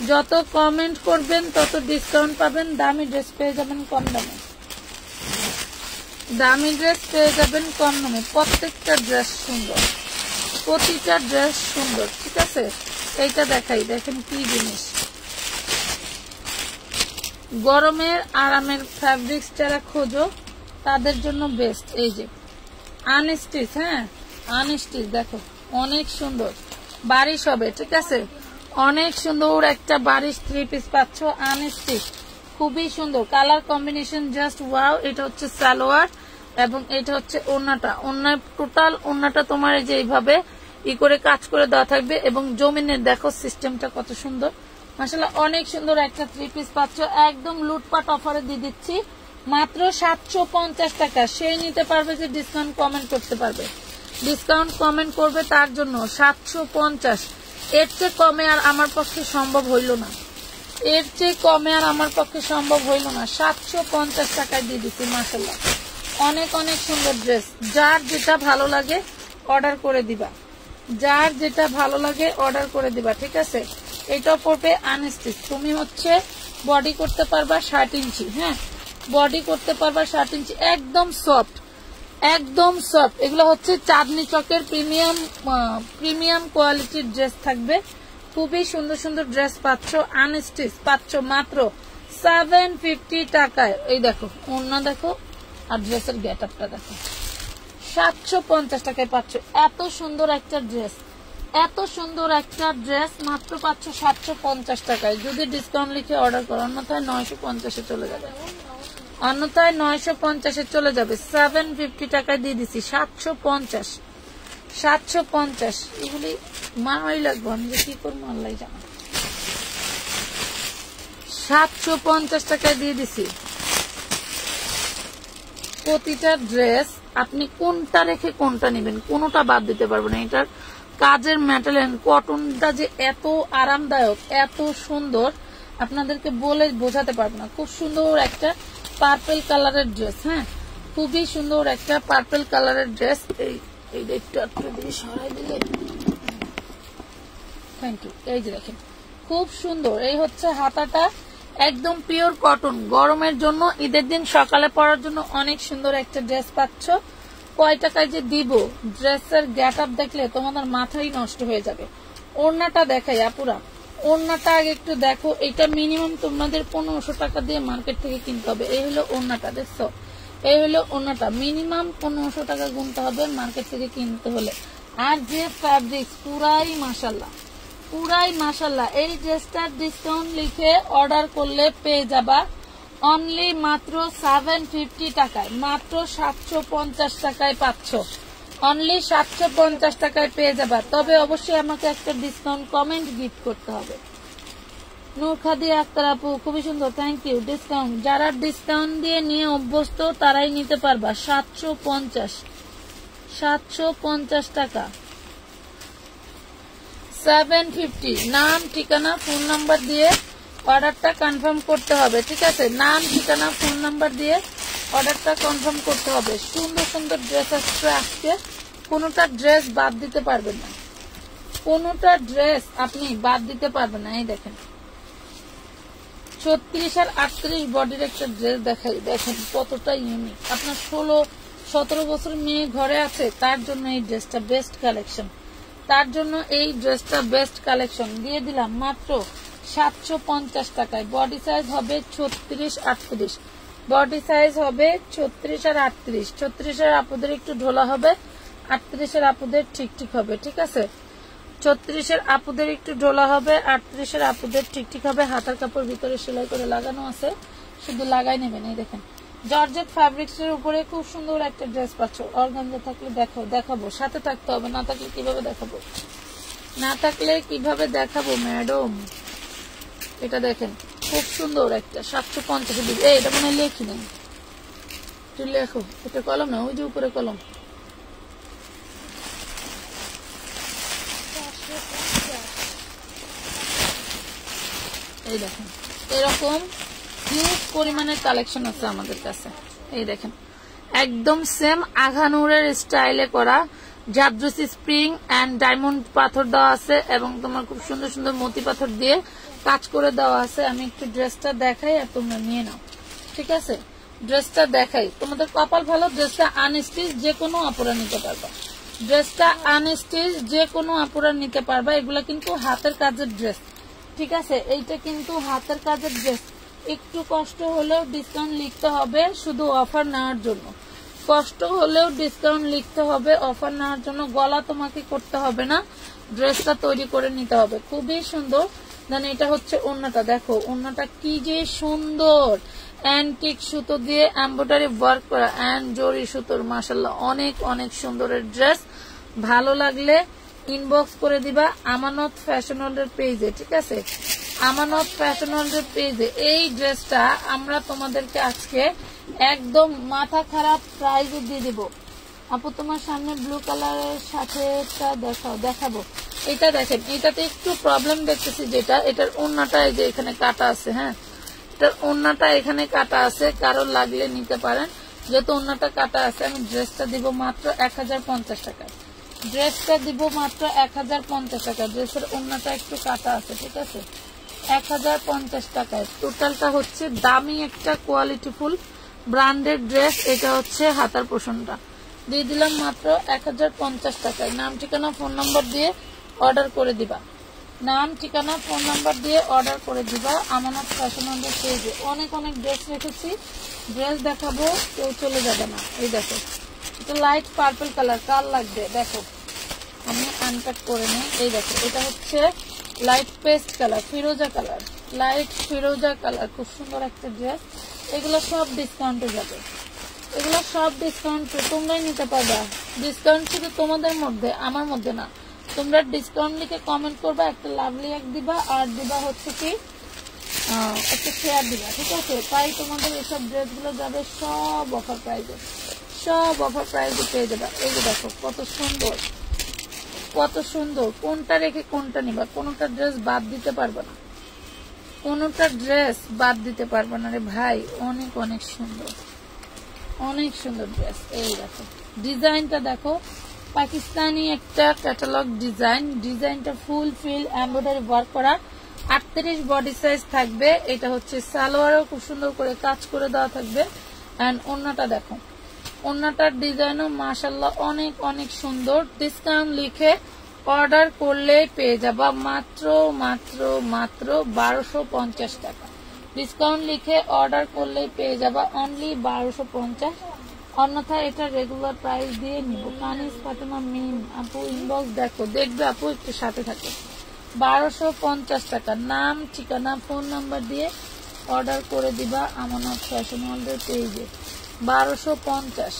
যত কমেন্ট করবেন তত ডিসকাউন্ট পাবেন। দামি ড্রেস পেয়ে যাবেন কম দামে, দামি ড্রেস পেয়ে যাবেন কম দামে। প্রত্যেকটা ড্রেস সুন্দর, প্রতিটা ড্রেস সুন্দর, ঠিক আছে। এইটা দেখাই, দেখেন কি জিনিস। গরমের আরামের ফ্যাব্রিক্স যারা খোঁজো তাদের জন্য বেস্ট। এই যে আনস্টিচ, হ্যাঁ আনস্টিচ, দেখো অনেক সুন্দর, বারিশ হবে, ঠিক আছে। অনেক সুন্দর একটা বারিশ 3 পিস পাচ্ছ আনস্টিচ, খুবই সুন্দর কালার কম্বিনেশন, জাস্ট ওয়াও। এটা হচ্ছে সালোয়ার এবং এটা হচ্ছে ওড়নাটা। ওড়না টোটাল ওড়নাটা তোমার এই যে এইভাবে ই করে কাজ করে দেওয়া থাকবে এবং জমিনের দেখো সিস্টেমটা কত সুন্দর, মাশাআল্লাহ অনেক সুন্দর একটা 3 পিস পাচ্ছ। একদম লুটপাট অফারে দিয়ে দিচ্ছি মাত্র 750 টাকা। সেই নিতে পারবে যে ডিসকাউন্ট কমেন্ট করতে পারবে, ডিসকাউন্ট কমেন্ট করবে তার জন্য 750। এর চেয়ে কমে আর আমার পক্ষে সম্ভব হইল না, এর চেয়ে কমে আর আমার পক্ষে সম্ভব হইল না। 750 টাকায় দিয়ে দিচ্ছি, মাশাআল্লাহ অনেক অনেক সুন্দর ড্রেস। যার যেটা ভালো লাগে অর্ডার করে দিবা, যার যেটা ভালো লাগে অর্ডার করে দিবা, ঠিক আছে। এটা পড়বে আনস্টিচ। তুমি হচ্ছে বডি করতে পারবা 60 ইঞ্চি, হ্যাঁ বডি করতে পারবা 60 ইঞ্চি, একদম সফট, একদম সফট। এগুলো হচ্ছে চাঁদনি চকের প্রিমিয়াম কোয়ালিটির ড্রেস থাকবে। খুবই সুন্দর সুন্দর ড্রেস পাচ্ছ, আনস্টিচ পাচ্ছ মাত্র 750 টাকায়। এই দেখো ওড়না দেখো আর ড্রেসের গেট আপটা দেখো, 750 টাকায় পাচ্ছ এত সুন্দর একটা ড্রেস, এত সুন্দর একটা ড্রেস মাত্র পাচ্ছ 750 টাকায়। যদি ডিসকাউন্ট লিখে অর্ডার করো, অন্যথায় 950 চলে যাবে, অন্যথায় 950 চলে যাবে। 750 টাকায় দিয়ে দিচ্ছি 750, 750। এগুলি মারাই লাগবে, আমি যে কি করবো আল্লাহ জানা। 750 টাকায় দিয়ে দিছি। প্রতিটা ড্রেস আপনি কোনটা রেখে কোনটা নেবেন, কোনটা বাদ দিতে পারবেন না। এটার কাজের ম্যাটেরিয়াল কটনটা যে এত আরামদায়ক, এত সুন্দর, আপনাদেরকে বলে বোঝাতে পারবো না। খুব সুন্দর একটা পার্পল কালারের ড্রেস, হ্যাঁ খুবই সুন্দর একটা পার্পল কালারের ড্রেস। এই একটু দিয়ে সরাই দিলে, থ্যাংক ইউ। এই যে দেখেন খুব সুন্দর, এই হচ্ছে হাতাটা, একদম পিওর কটন, গরমের জন্য, ঈদের দিন সকালে পরার জন্য অনেক সুন্দর একটা ড্রেস পাচ্ছ। কয় টাকায় যে দিব, ড্রেসের গেট আপ দেখলে তোমাদের মাথাই নষ্ট হয়ে যাবে। ওড়নাটা দেখাই আপুরা, ওড়নাটা আগে একটু দেখো। এটা মিনিমাম তোমাদের 1500 টাকা দিয়ে মার্কেট থেকে কিনতে হবে। এই হলো ওড়নাটা, দেখছো? এই হলো ওড়নাটা, মিনিমাম 1500 টাকা গুনতে হবে মার্কেট থেকে কিনতে হলে। আর যে ফ্যাব্রিক্স, পুরাই মাশাল্লাহ, পুরাই মাশাল্লাহ। এই ড্রেসটার ডিসকাউন্ট লিখে অর্ডার করলে পেয়ে যাবা অনলি মাত্র 750 টাকায়, মাত্র 750 টাকায় পাচ্ছ। অনলি 750 টাকায় পেয়ে যাবা। তবে অবশ্যই আমাকে একটা ডিসকাউন্ট কমেন্ট গিফট করতে হবে। নূর খাদি আক্তার আপু, খুবই সুন্দর, থ্যাংক ইউ। ডিসকাউন্ট, যারা ডিসকাউন্ট দিয়ে নিয়ে অভ্যস্ত তারাই নিতে পারবা। 750 টাকা, 750। নাম, ঠিকানা, ফোন নাম্বার দিয়ে অর্ডারটা কনফার্ম করতে হবে, ঠিক আছে? নাম, ঠিকানা, ফোন নাম্বার দিয়ে অর্ডারটা কনফার্ম করতে হবে। সুন্দর সুন্দর ড্রেস আসছে আজকে, কোনোটা ড্রেস বাদ দিতে পারবেন না, কোনোটা ড্রেস আপনি বাদ দিতে পারবেন না। এই দেখেন 36 আর 38 বডির একটা ড্রেস দেখাই, দেখেন কতটা ইউনিক। আপনার 16-17 বছর মেয়ে ঘরে আছে, তার জন্য এই ড্রেসটা বেস্ট কালেকশন, তার জন্য এই ড্রেসটা বেস্ট কালেকশন। দিয়ে দিলাম মাত্র 750 টাকায়। বডি সাইজ হবে 36-38, বডি সাইজ হবে 36 আর 38। 36 এর আপুদের একটু ঢোলা হবে, 38 এর আপুদের ঠিক ঠিক হবে, ঠিক আছে? 36 এর আপুদের একটু ঢোলা হবে, 38 এর আপুদের ঠিক ঠিক হবে। হাতার কাপড় ভিতরে সেলাই করে লাগানো আছে, শুধু লাগাই নেবেন। এই দেখেন জর্জেট ফ্যাব্রিক্স এর উপরে খুব সুন্দর একটা ড্রেস পাচ্ছ। অর্গানজা থাকলে দেখাবো, সাথে থাকতে হবে, না থাকলে কিভাবে দেখাবো, না থাকলে কিভাবে দেখাবো ম্যাডাম? এটা দেখেন খুব সুন্দর একটা 750। এটা মনে হয় লেখি নেই, একটু লেখো। এটা কলম না, ওই যে উপরে কলম। এই দেখেন এরকম হিউজ পরিমাণের কালেকশন আছে আমাদের কাছে। এই দেখেন একদম সেম আঘানুরের স্টাইলে করা, জাদ্রসি স্প্রিং এন্ড ডায়মন্ড পাথর দেওয়া আছে এবং তোমার খুব সুন্দর সুন্দর মতি পাথর দিয়ে কাজ করে দেওয়া আছে। আমি একটু ড্রেসটা দেখাই আর তোমরা নিয়ে নাও, ঠিক আছে? ড্রেসটা দেখাই, তোমাদের কপাল ভালো, ড্রেসটা আনস্টিচ, যে কোনো আপুরা নিতে পারবা। ড্রেসটা আনস্টিচ, যে কোনো আপুরা নিতে পারবা। এগুলা কিন্তু হাতের কাজের ড্রেস, ঠিক আছে? এইটা কিন্তু হাতের কাজের ড্রেস। একটু কষ্ট হলেও ডিসকাউন্ট লিখতে হবে শুধু অফার নেওয়ার জন্য, কষ্ট হলেও ডিসকাউন্ট লিখতে হবে অফার নেওয়ার জন্য। গলা তোমাকে করতে হবে না, ড্রেসটা তৈরি করে নিতে হবে। খুবই সুন্দর। দেন এটা হচ্ছে ওড়নাটা, দেখো ওড়নাটা কি যে সুন্দর, অ্যান্টিক সুতো দিয়ে এমব্রয়ডারি ওয়ার্ক করা এন্ড জরি সুতোর, মাশাআল্লাহ অনেক অনেক সুন্দরের ড্রেস। ভালো লাগলে ইনবক্স করে দিবা আমানত ফ্যাশন ওয়ার্ল্ডের পেজে, ঠিক আছে? আমানত ফ্যাশন ওয়ার্ল্ডের পেজে এই ড্রেসটা আমরা তোমাদেরকে আজকে একদম মাথা খারাপ প্রাইজে দিয়ে দিব। আপু তোমার সামনে ব্লু কালারের সাথে দেখাবো। এটা দেখেন, এটাতে একটু প্রবলেম দেখতেছি, যেটা এটার ওড়নাটা এই যে এখানে কাটা আছে। হ্যাঁ, এটার ওড়নাটা এখানে কাটা আছে, কারো লাগলে নিতে পারেন। যেহেতু ওড়নাটা কাটা আছে, আমি ড্রেসটা দিব মাত্র 1050 টাকায়। ড্রেসটা দিব মাত্র 1050 টাকা। ড্রেসের ওড়নাটা একটু কাটা আছে, ঠিক আছে? 1050 টাকায়। টোটালটা হচ্ছে দামি একটা কোয়ালিটিফুল ব্র্যান্ডেড ড্রেস। এটা হচ্ছে হাতার পোষণটা দিয়ে দিলাম মাত্র 1050 টাকায়। নাম ঠিকানা ফোন নাম্বার দিয়ে অর্ডার করে দিবা, নাম ঠিকানা ফোন নাম্বার দিয়ে অর্ডার করে দিবা আমানত ফ্যাশন ওয়ার্ল্ডের পেজে। অনেক অনেক ড্রেস রেখেছি, ড্রেস দেখাবো, কেউ চলে যাবে না। এই দেখো এটা লাইট পার্পল কালার, কার লাগবে দেখো, আমি আনপ্যাক করে নিই। এই দেখো এটা হচ্ছে লাইট পেস্ট কালার, ফিরোজা কালার, লাইট ফিরোজা কালার, খুব সুন্দর একটা ড্রেস। এগুলো সব ডিসকাউন্টে যাবে, এগুলো সব ডিসকাউন্টে তোমরাই নিতে পারবা। ডিসকাউন্ট শুধু তোমাদের মধ্যে, আমার মধ্যে না। তোমরা ডিসকাউন্ট লিখে কমেন্ট করবা, একটা লাভলি এক দিবা, আর দিবা হচ্ছে কি একটা শেয়ার দিবা, ঠিক আছে? তাই তোমাদের এসব ড্রেসগুলো যাবে সব অফার প্রাইজে, সব অফার প্রাইজে পেয়ে যাবা। এই যে দেখো কত সুন্দর, কত সুন্দর। কোনটা রেখে কোনটা নিবা, কোনটা ড্রেস বাদ দিতে পারবে না, কোনটা ড্রেস বাদ দিতে পারবে না রে ভাই। অনেক অনেক সুন্দর, অনেক সুন্দর ড্রেস। এই দেখো ডিজাইনটা দেখো, পাকিস্তানি একটা ক্যাটালগ ডিজাইন। ডিজাইনটা ফুল ফিল এমব্রয়ডারি ওয়ার্ক করা, 38 বডি সাইজ থাকবে। এটা হচ্ছে সালোয়ারও খুব সুন্দর করে কাজ করে দেওয়া থাকবে। এন্ড ওন্নাটা দেখো, ওন্নাটার ডিজাইনও মাশাআল্লাহ অনেক অনেক সুন্দর। ডিসকাউন্ট লিখে অর্ডার করলে পেয়ে যাবা মাত্র মাত্র মাত্র 1250 টাকা। ডিসকাউন্ট লিখে অর্ডার করলে পেয়ে যাবা অনলি 1250। অন্যথায় এটা রেগুলার প্রাইস দিয়ে নিব। কানিস ফাতেমা মিম আপু ইনবক্স দেখো, দেখবে আপু, একটু সাথে থাকে। 1250 টাকা। নাম, ঠিকানা, ফোন নাম্বার দিয়ে অর্ডার করে দিবা আমানত ফ্যাশন ওয়ার্ল্ডের পেজে। 1250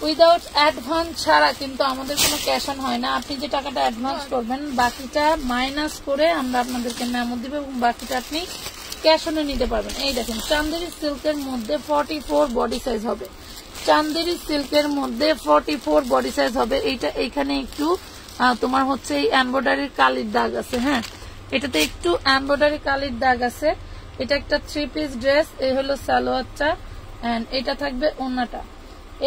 উইদাউট অ্যাডভান্স ছাড়া কিন্তু আমাদের কোনো ক্যাশ অন হয় না। আপনি যে টাকাটা অ্যাডভান্স করবেন বাকিটা মাইনাস করে আমরা আপনাদেরকে মেমো দিব এবং বাকিটা আপনি ক্যাশ অনে নিতে পারবেন। এই দেখেন চান্দেরি সিল্কের মধ্যে 44 বডি সাইজ হবে। চান্দেরি সিল্কের মধ্যে 44 বডি সাইজ হবে। এইটা এইখানে একটু তোমার হচ্ছে এই এমব্রয়ডারির কালির দাগ আছে। হ্যাঁ, এটাতে একটু এমব্রয়ডারি কালির দাগ আছে। এটা একটা 3 পিস ড্রেস। এই হলো সালোয়ারটা এন্ড এটা থাকবে ওন্নাটা।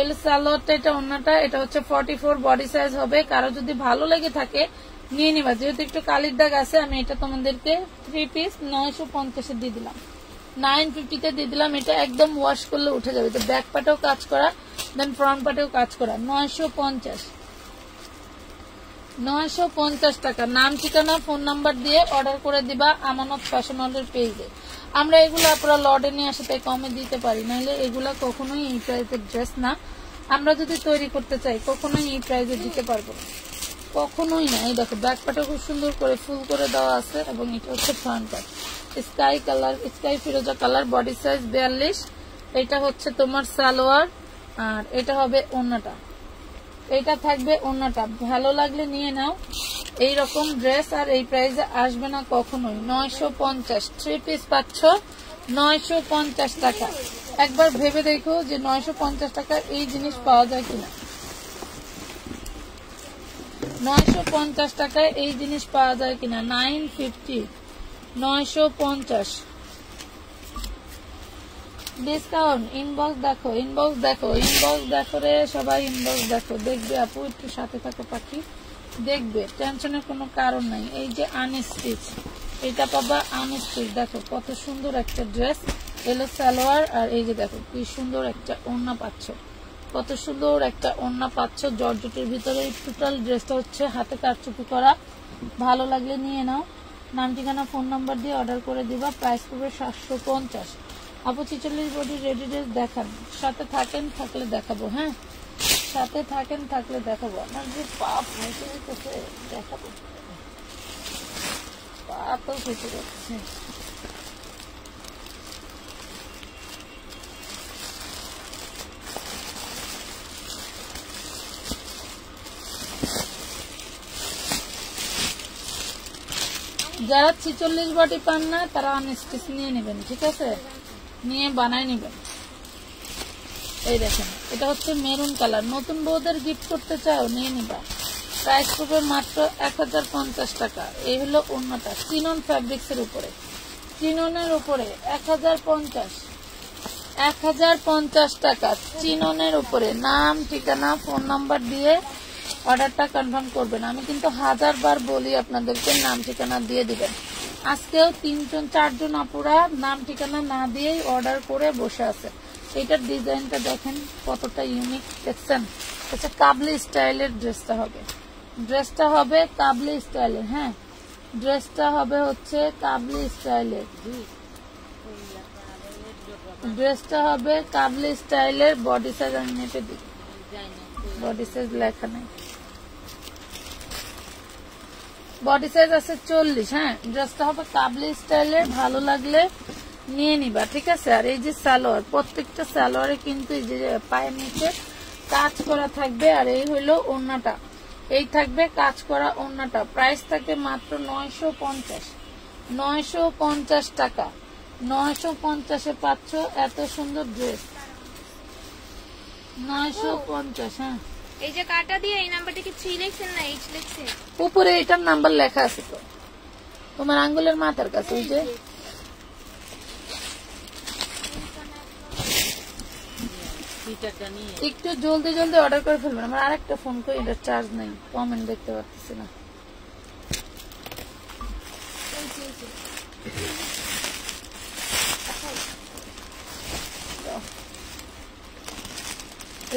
এল সালোয়ারটা, এটা ওন্নাটা। এটা হচ্ছে 44 বডি সাইজ হবে। কারো যদি ভালো লেগে থাকে নিয়ে নিবা। যেহেতু একটু কালির দাগ আছে আমি এটা তোমাদেরকে 3 পিস 950 দিয়ে দিলাম, 950 দিয়ে দিলাম। এটা একদম ওয়াশ করলে উঠে যাবে। তো ব্যাক পাটেও কাজ করা, দেন ফ্রন্ট পাটেও কাজ করা। 950 টাকা। নাম, ঠিকানা, ফোন নাম্বার দিয়ে অর্ডার করে দিবা আমানত ফ্যাশন ওয়ার্ল্ডের পেজে। আমরা এগুলো আপনারা লটে নিয়ে আসে তাই কমে দিতে পারি, নাহলে এগুলা কখনোই এই প্রাইসের ড্রেস না। আমরা যদি তৈরি করতে চাই কখনোই এই প্রাইসে দিতে পারবো না, কখনোই না। এই দেখো ব্যাক পাটে খুব সুন্দর করে ফুল করে দেওয়া আছে এবং এটা হচ্ছে ফ্রন্ট পাট। স্কাই কালার, স্কাই ফিরোজা কালার, বডি সাইজ 42। এটা হচ্ছে তোমার সালোয়ার আর এটা হবে ওন্নাটা। এটা থাকবে ওন্নাটা। ভালো লাগলে নিয়ে নাও। এইরকম ড্রেস আর এই প্রাইসে আসবে না কখনোই। 950 3 পিস পাচ্ছ 950 টাকা। একবার ভেবে দেখো যে 950 টাকা এই জিনিস পাওয়া যায় কিনা। 950 টাকায় এই জিনিস পাওয়া যায় কিনা। 950, 950 ডিসকাউন্ট। ইনবক্স দেখো, ইনবক্স দেখো, ইনবক্স দেখো রে সবাই, ইনবক্স দেখো। দেখবে আপু, একটু সাথে থাকো পাখি, দেখবে, টেনশনের কোনো কারণ নাই। এই যে আনস্টিচ, এটা পাবা আনস্টিচ। দেখো কত সুন্দর একটা ড্রেস। এলো সালোয়ার আর এই যে দেখো কি সুন্দর একটা ওড়না পাচ্ছ, কত সুন্দর একটা ওড়না পাচ্ছ জর্জেটের ভিতরে। টোটাল ড্রেসটা হচ্ছে হাতে কারচুপি করা। ভালো লাগলে নিয়ে নাও। নাম, ঠিকানা, ফোন নাম্বার দিয়ে অর্ডার করে দিবা। প্রাইস পড়বে 750। আপু 46 বডি রেডি ড্রেস দেখান। সাথে থাকেন, থাকলে দেখাবো। হ্যাঁ, সাথে থাকেন, থাকলে দেখাবো। আমার যে পাপ হয়েছে দেখাবো, পাপও ফেটে যাচ্ছে। যারা 46 বডি পান না তারা আনস্টিচ নিয়ে নেবেন, ঠিক আছে, নিয়ে বানায় নেবেন। এই দেখেন এটা হচ্ছে মেরুন কালার। নতুন বউদের গিফট করতে চাও নিয়ে নিবা। প্রাইস পড়বে মাত্র 1050 টাকা। এই হলো ওন্নাটা চিনন ফ্যাব্রিক্স এর উপরে, চিননের উপরে 1050 টাকা চিননের উপরে। নাম, ঠিকানা, ফোন নাম্বার দিয়ে অর্ডারটা কনফার্ম করবেন। আমি কিন্তু 1000বার বলি আপনাদেরকে নাম ঠিকানা দিয়ে দিবেন। আজকেও 3-4 আপুরা নাম ঠিকানা না দিয়েই অর্ডার করে বসে আছে। এটার ডিজাইনটা দেখেন কতটা ইউনিক, দেখছেন? আচ্ছা, কাবলি স্টাইলের ড্রেসটা হবে, ড্রেসটা হবে কাবলি স্টাইলের। হ্যাঁ, ড্রেসটা হবে হচ্ছে কাবলি স্টাইলের, ড্রেসটা হবে কাবলি স্টাইলের। বডি সাইজ আমি নেটে দিই, বডি সাইজ লেখা নেই, বডি সাইজ আছে 40। হ্যাঁ, ড্রেসটা হবে কাবলি স্টাইলের। ভালো লাগলে নিয়ে নিবা, ঠিক আছে। আর এই যে সালোয়ার, প্রত্যেকটা সালোয়ারে কিন্তু এই যে পায়ের নিচে কাজ করা থাকবে। আর এই হইলো ওড়নাটা, এই থাকবে কাজ করা ওড়নাটা। প্রাইস থাকবে মাত্র 950 টাকা। 950-এ পাচ্ছ এত সুন্দর ড্রেস। 950। হ্যাঁ, এই যে কাটা দিয়ে এই নাম্বারটা কি 3 লিখছেন না 8 লিখছেন? উপরে এটার নাম্বার লেখা আছে তো তোমার আঙ্গুলের মাথার কাছে। ওই যে একটু জলদি জলদি অর্ডার করে ফেলবেন। আমার আরেকটা ফোন করে, এটা চার্জ নেই, কমেন্ট দেখতে পাচ্ছি না।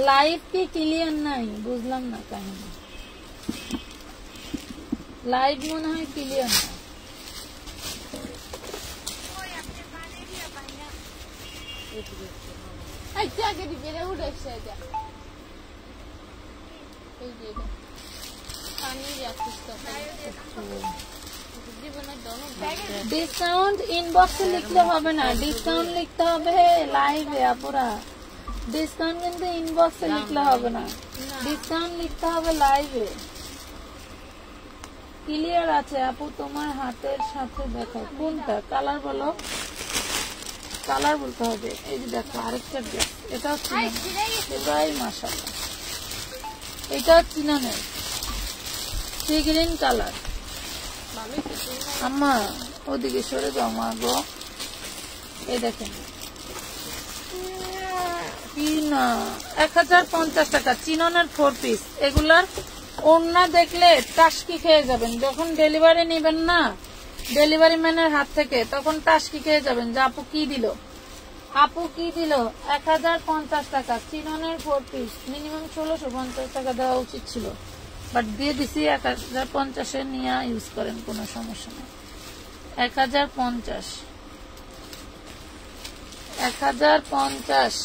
লাইভ কি ক্লিয়ার নাই? বুঝলাম না কাহিনী। লাইভ মনে হয় ক্লিয়ার না। ডিসকাউন্ট ইনবক্সে লিখলে হবে না, ডিসকাউন্ট লিখতে হবে লাইভে আপুরা। ডিসকাউন্ট কিন্তু ইনবক্সে লিখলে হবে না, ডিসকাউন্ট লিখতে হবে লাইভে। ক্লিয়ার আছে আপু, তোমার হাতের সাথে দেখো কোনটা কালার বলো, কালার বলতে হবে। এই যে দেখো আরেকটা ড্রেস, এটাও চিনান, মাশাআল্লাহ, এটাও চিনানের সি গ্রিন কালার। আম্মা ওদিকে সরে যাও মা গো। এই দেখেন কি না, 1050 টাকা চিননের 4 পিস। এগুলার ওড়না দেখলে টাসকি খেয়ে যাবেন, যখন ডেলিভারি নেবেন না ডেলিভারি ম্যানের হাত থেকে, তখন টাসকি খেয়ে যাবেন যে আপু কি দিল, আপু কি দিল। 1050 টাকা চিননের 4 পিস, মিনিমাম 1650 টাকা দেওয়া উচিত ছিল, বাট দিয়ে দিছি 1050-এ নিয়ে ইউজ করেন, কোনো সমস্যা নেই। 1050 1050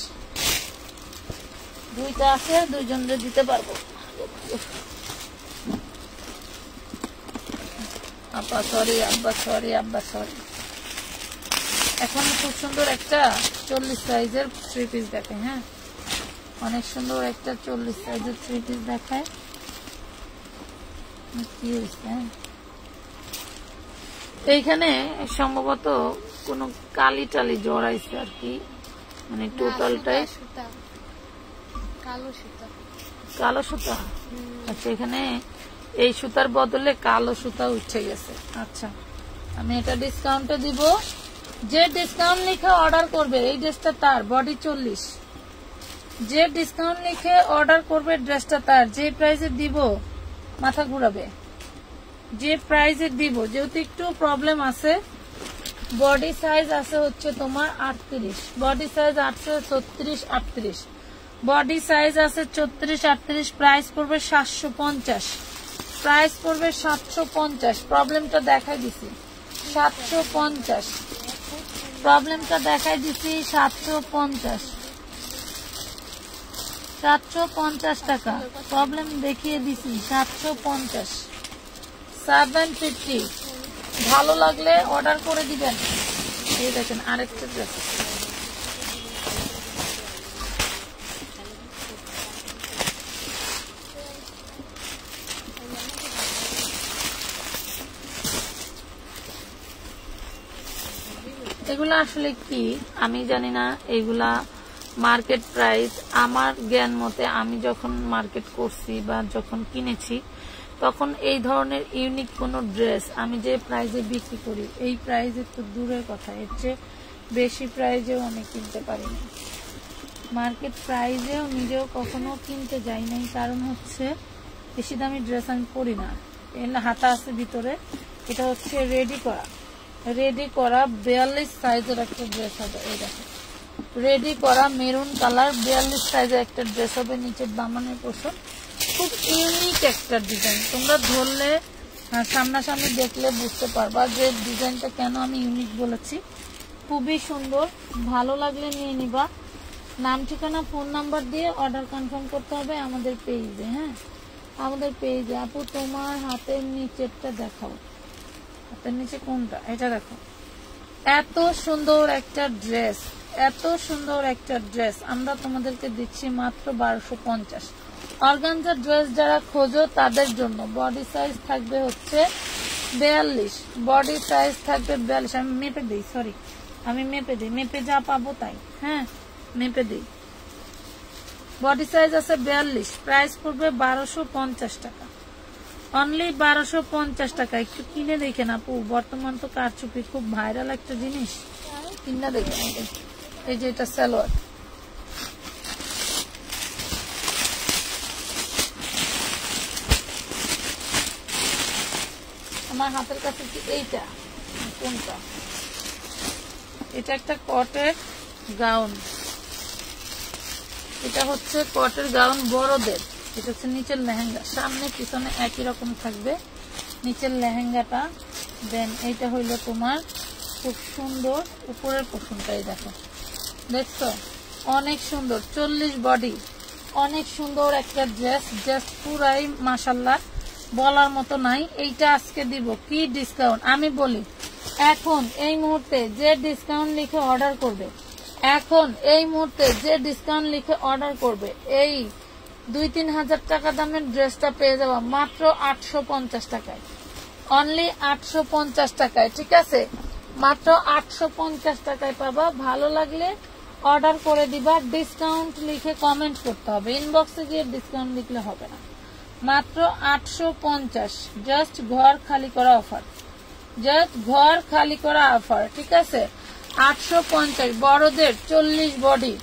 দুইটা আছে, দুইজনরে দিতে পারবো। আপা সরি, আব্বা সরি, আব্বা সরি। এখন খুব সুন্দর একটা 40 সাইজের 3 পিস দেখায়। হ্যাঁ, অনেক সুন্দর একটা 40 সাইজের 3 পিস দেখায়। কি হয়েছে এইখানে? সম্ভবত কোন কালি টালি জড়াইছে আর কি, মানে টোটালটাই কালো সুতা। আচ্ছা, এখানে এই সুতার বদলে কালো সুতা উঠে গেছে। আচ্ছা, আমি এটা ডিসকাউন্টে দিব। যে ডিসকাউন্ট লিখে অর্ডার করবে, এই ড্রেসটা তার, বডি 40। যে ডিসকাউন্ট লিখে অর্ডার করবে ড্রেসটা তার, যে প্রাইসে দিব মাথা ঘুরাবে, যে প্রাইসে দিব। যেহেতু একটু প্রবলেম আছে, বডি সাইজ আছে হচ্ছে তোমার 38, বডি সাইজ আছে 36, 38, বডি সাইজ আছে 34, 38। প্রাইস পড়বে 750, প্রাইস পড়বে 750। প্রবলেমটা দেখাই দিছি 750, প্রবলেমটা দেখাই দিছি 750, 750 টাকা প্রবলেম দেখিয়ে দিছি। 750, 750। ভালো লাগলে অর্ডার করে দিবেন। এই দেখেন আরেকটা ড্রেস, এগুলা আসলে কি আমি জানি না। এগুলা মার্কেট প্রাইস, আমার জ্ঞান মতে আমি যখন মার্কেট করছি বা যখন কিনেছি, তখন এই ধরনের ইউনিক কোনো ড্রেস আমি যে প্রাইজে বিক্রি করি, এই প্রাইজে তো দূরের কথা, এর চেয়ে বেশি প্রাইজেও আমি কিনতে পারিনি। মার্কেট প্রাইজেও নিজেও কখনো কিনতে যাই নাই, কারণ হচ্ছে বেশি দামি ড্রেস আমি পরি না। এর হাতা আছে ভিতরে, এটা হচ্ছে রেডি করা 42 সাইজের একটা ড্রেস হবে। এই দেখো রেডি করা মেরুন কালার 42 সাইজের একটা ড্রেস হবে, নিচের দামানের পোর্শন। খুব ইউনিক একটা ডিজাইন, তোমরা ধরলে সামনাসামনি দেখলে বুঝতে পারবা যে ডিজাইনটা কেন আমি ইউনিক বলেছি। খুবই সুন্দর, ভালো লাগলে নিয়ে নিবা। নাম ঠিকানা ফোন নাম্বার দিয়ে অর্ডার কনফার্ম করতে হবে আমাদের পেজে। হ্যাঁ, আমাদের পেজে। আপু তোমার হাতের নিচেরটা দেখাও, হাতের নিচে কোনটা, এটা দেখো। এত সুন্দর একটা ড্রেস, এত সুন্দর একটা ড্রেস আমরা তোমাদেরকে দিচ্ছি মাত্র 1250। অর্গানজা ড্রেস যারা খোঁজো তাদের জন্য বডি সাইজ থাকবে হচ্ছে 42, বডি সাইজ থাকবে 42। আমি মেপে দিই, সরি আমি মেপে দিই, মেপে যা পাবো তাই। হ্যাঁ, মেপে দিই। বডি সাইজ আছে 42, প্রাইস পড়বে 1250 টাকা, অনলি 1250 টাকা। একটু কিনে দেখেন আপু, বর্তমান তো কারচুপি খুব ভাইরাল একটা জিনিস, কিনা দেখেন। এই যে এটা সালোয়ার, আমার হাতের কাছে কি এইটা, কোনটা এটা একটা কটের গাউন, এটা হচ্ছে কটের গাউন বড়দের। এটা হচ্ছে নিচের লেহেঙ্গা, সামনে পিছনে একই রকম থাকবে নিচের লেহেঙ্গাটা। দেন এইটা হইলো তোমার খুব সুন্দর উপরের পোর্শনটাই দেখো, দেখছো অনেক সুন্দর 40 বডি, অনেক সুন্দর একটা ড্রেস, জাস্ট পুরাই মাশাআল্লাহ বলার মতো নাই। এইটা আজকে দিব কি ডিসকাউন্ট আমি বলি, এখন এই মুহূর্তে যে ডিসকাউন্ট লিখে অর্ডার করবে, এখন এই মুহূর্তে যে ডিসকাউন্ট লিখে অর্ডার করবে, এই 2-3 হাজার টাকা দামের ড্রেসটা পেয়ে যাবা মাত্র 850 টাকায়, অনলি 850 টাকায়। ঠিক আছে, মাত্র 850 টাকায় পাবা। ভালো লাগলে অর্ডার করে দিবা, ডিসকাউন্ট লিখে কমেন্ট করতে হবে, ইনবক্সে গিয়ে ডিসকাউন্ট লিখলে হবে না। মাত্র 850, জাস্ট ঘর খালি করা অফার, জাস্ট ঘর খালি করা অফার। ঠিক আছে, 850 বড়দের 40 বডি,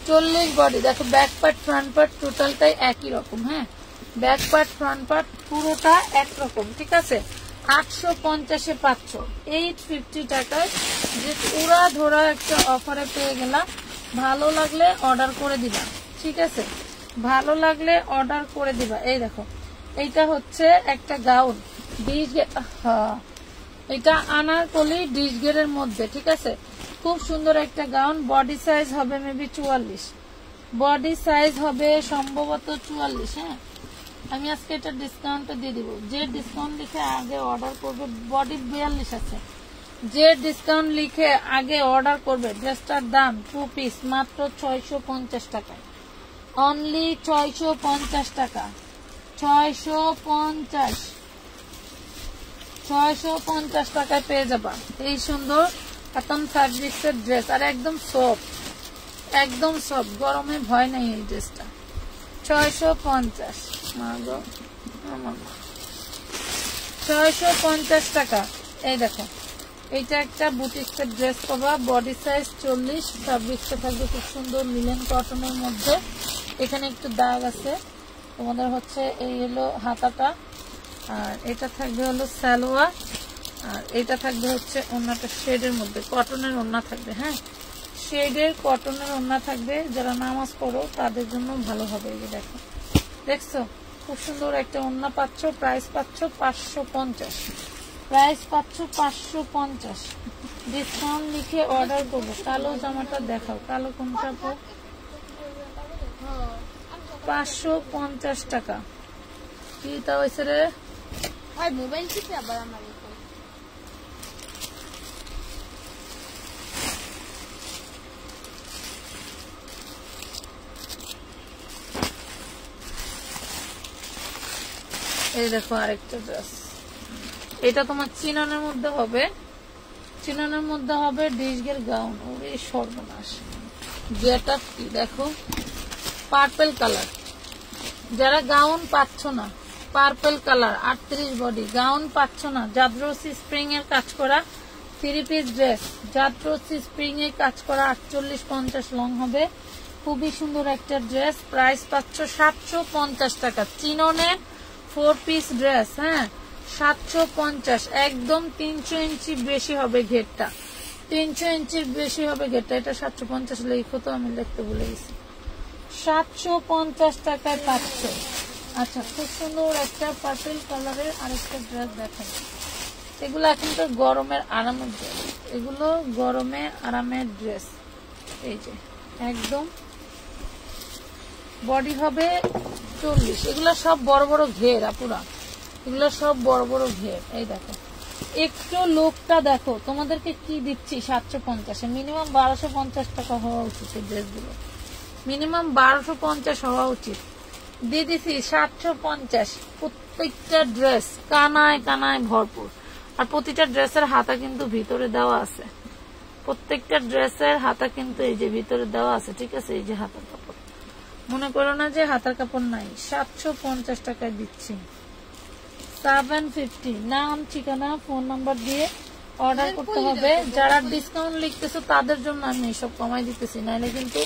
40 বডি। দেখো ব্যাক পার্ট ফ্রন্ট পার্ট টোটালটাই একই রকম। হ্যাঁ, ব্যাক পার্ট ফ্রন্ট পার্ট পুরোটা একরকম। ঠিক আছে, 850-এ পাচ্ছ 850 টাকায়, যে পুরা ধরা একটা অফারে পেয়ে গেলা। ভালো লাগলে অর্ডার করে দিবা। ঠিক আছে, ভালো লাগলে অর্ডার করে দিবা। এই দেখো এইটা হচ্ছে একটা গাউন ডিশ, এটা আনারকলি ডিশ গেরের মধ্যে। ঠিক আছে, খুব সুন্দর একটা গাউন। বডি সাইজ হবে মেবি 44, বডি সাইজ হবে সম্ভবত 44। হ্যাঁ, আমি আজকে এটা ডিসকাউন্টে দিয়ে দিব। যে ডিসকাউন্ট লিখে আগে অর্ডার করবে, বডি 42 আছে, যে ডিসকাউন্ট লিখে আগে অর্ডার করবে ড্রেসটার দাম 2 পিস মাত্র 650 টাকায়, অনলি 650 টাকা, 650 টাকায় পেয়ে যাবা এই সুন্দর কাতান ফ্যাব্রিক্সের ড্রেস। আর একদম সফট, একদম সফট, গরমে ভয় নাই এই ড্রেসটা। 650 মাগো আমার 650 টাকা। এই দেখো এইটা একটা বুটিক্সের ড্রেস পাবা, বডি সাইজ 40, ফ্যাব্রিক্সটা থাকবে খুব সুন্দর লিনেন কটনের মধ্যে। এখানে একটু দাগ আছে তোমাদের হচ্ছে, এই হলো হাতাটা, আর এটা থাকবে হলো সালোয়ার, আর এটা থাকবে হচ্ছে ওড়নাটা শেডের মধ্যে, কটনের ওড়না থাকবে। হ্যাঁ, শেডের কটনের ওড়না থাকবে, যারা নামাজ পড়ো তাদের জন্য ভালো হবে। এই যে দেখো, দেখছো খুব সুন্দর একটা ওড়না পাচ্ছ, প্রাইস পাচ্ছ 550, প্রাইস পাচ্ছ 550। ডিসকাউন্ট লিখে অর্ডার করবো। কালো জামাটা দেখাও, কালো কোনটা? 550 টাকা। কি তা হয়েছে রে? মোবাইল থেকে আবার আমার এই দেখো আরেকটা ড্রেস, এটা তোমার চিননের মধ্যে হবে, চিননের মধ্যে হবে ডিশগের গাউন। ওরে সর্বনাশ, গেট আপ কি দেখো, পার্পল কালার। যারা গাউন পাচ্ছ না, পার্পল কালার 38 বডি, গাউন পাচ্ছ না, জাদ্রসি স্প্রিং এর কাজ করা 3 পিস ড্রেস, জাদ্রসি স্প্রিং এর কাজ করা 48-50 লং হবে, খুবই সুন্দর একটা ড্রেস। প্রাইস পাচ্ছ 750 টাকা। চিননের 4 পিস ড্রেস, হ্যাঁ 750, একদম 300 ইঞ্চি বেশি হবে ঘেরটা, 300 ইঞ্চির বেশি হবে ঘেরটা। এটা 750 লেখো তো, আমি লিখতে ভুলে গেছি। 750 টাকায় পাচ্ছ। আচ্ছা, খুব সুন্দর একটা পার্পল কালারের আরেকটা ড্রেস দেখেন। এগুলো এখন তো গরমের আরামের ড্রেস, এগুলো গরমে আরামের ড্রেস। এই যে একদম বডি হবে 40, এগুলো সব বড় বড় ঘের আপুরা, এগুলো সব বড় বড় ঘের। এই দেখো একটু লুকটা দেখো, তোমাদেরকে কি দিচ্ছি 750-এ, মিনিমাম 1250 টাকা হওয়া উচিত এই ড্রেসগুলো, মিনিমাম 1250 হওয়া উচিত। দিয়ে দিছি 750। প্রত্যেকটা ড্রেস কানায় কানায় ভরপুর, আর প্রতিটা ড্রেসের হাতা কিন্তু ভিতরে দেওয়া আছে, প্রত্যেকটা ড্রেসের হাতা কিন্তু এই যে ভিতরে দেওয়া আছে। ঠিক আছে, এই যে হাতার কাপড়, মনে করো না যে হাতার কাপড় নাই। 750 টাকায় দিচ্ছি। 750, নাম ঠিকানা ফোন নাম্বার দিয়ে অর্ডার করতে হবে। যারা ডিসকাউন্ট লিখতেছো তাদের জন্য আমি এইসব কমাই দিতেছি, নাহলে কিন্তু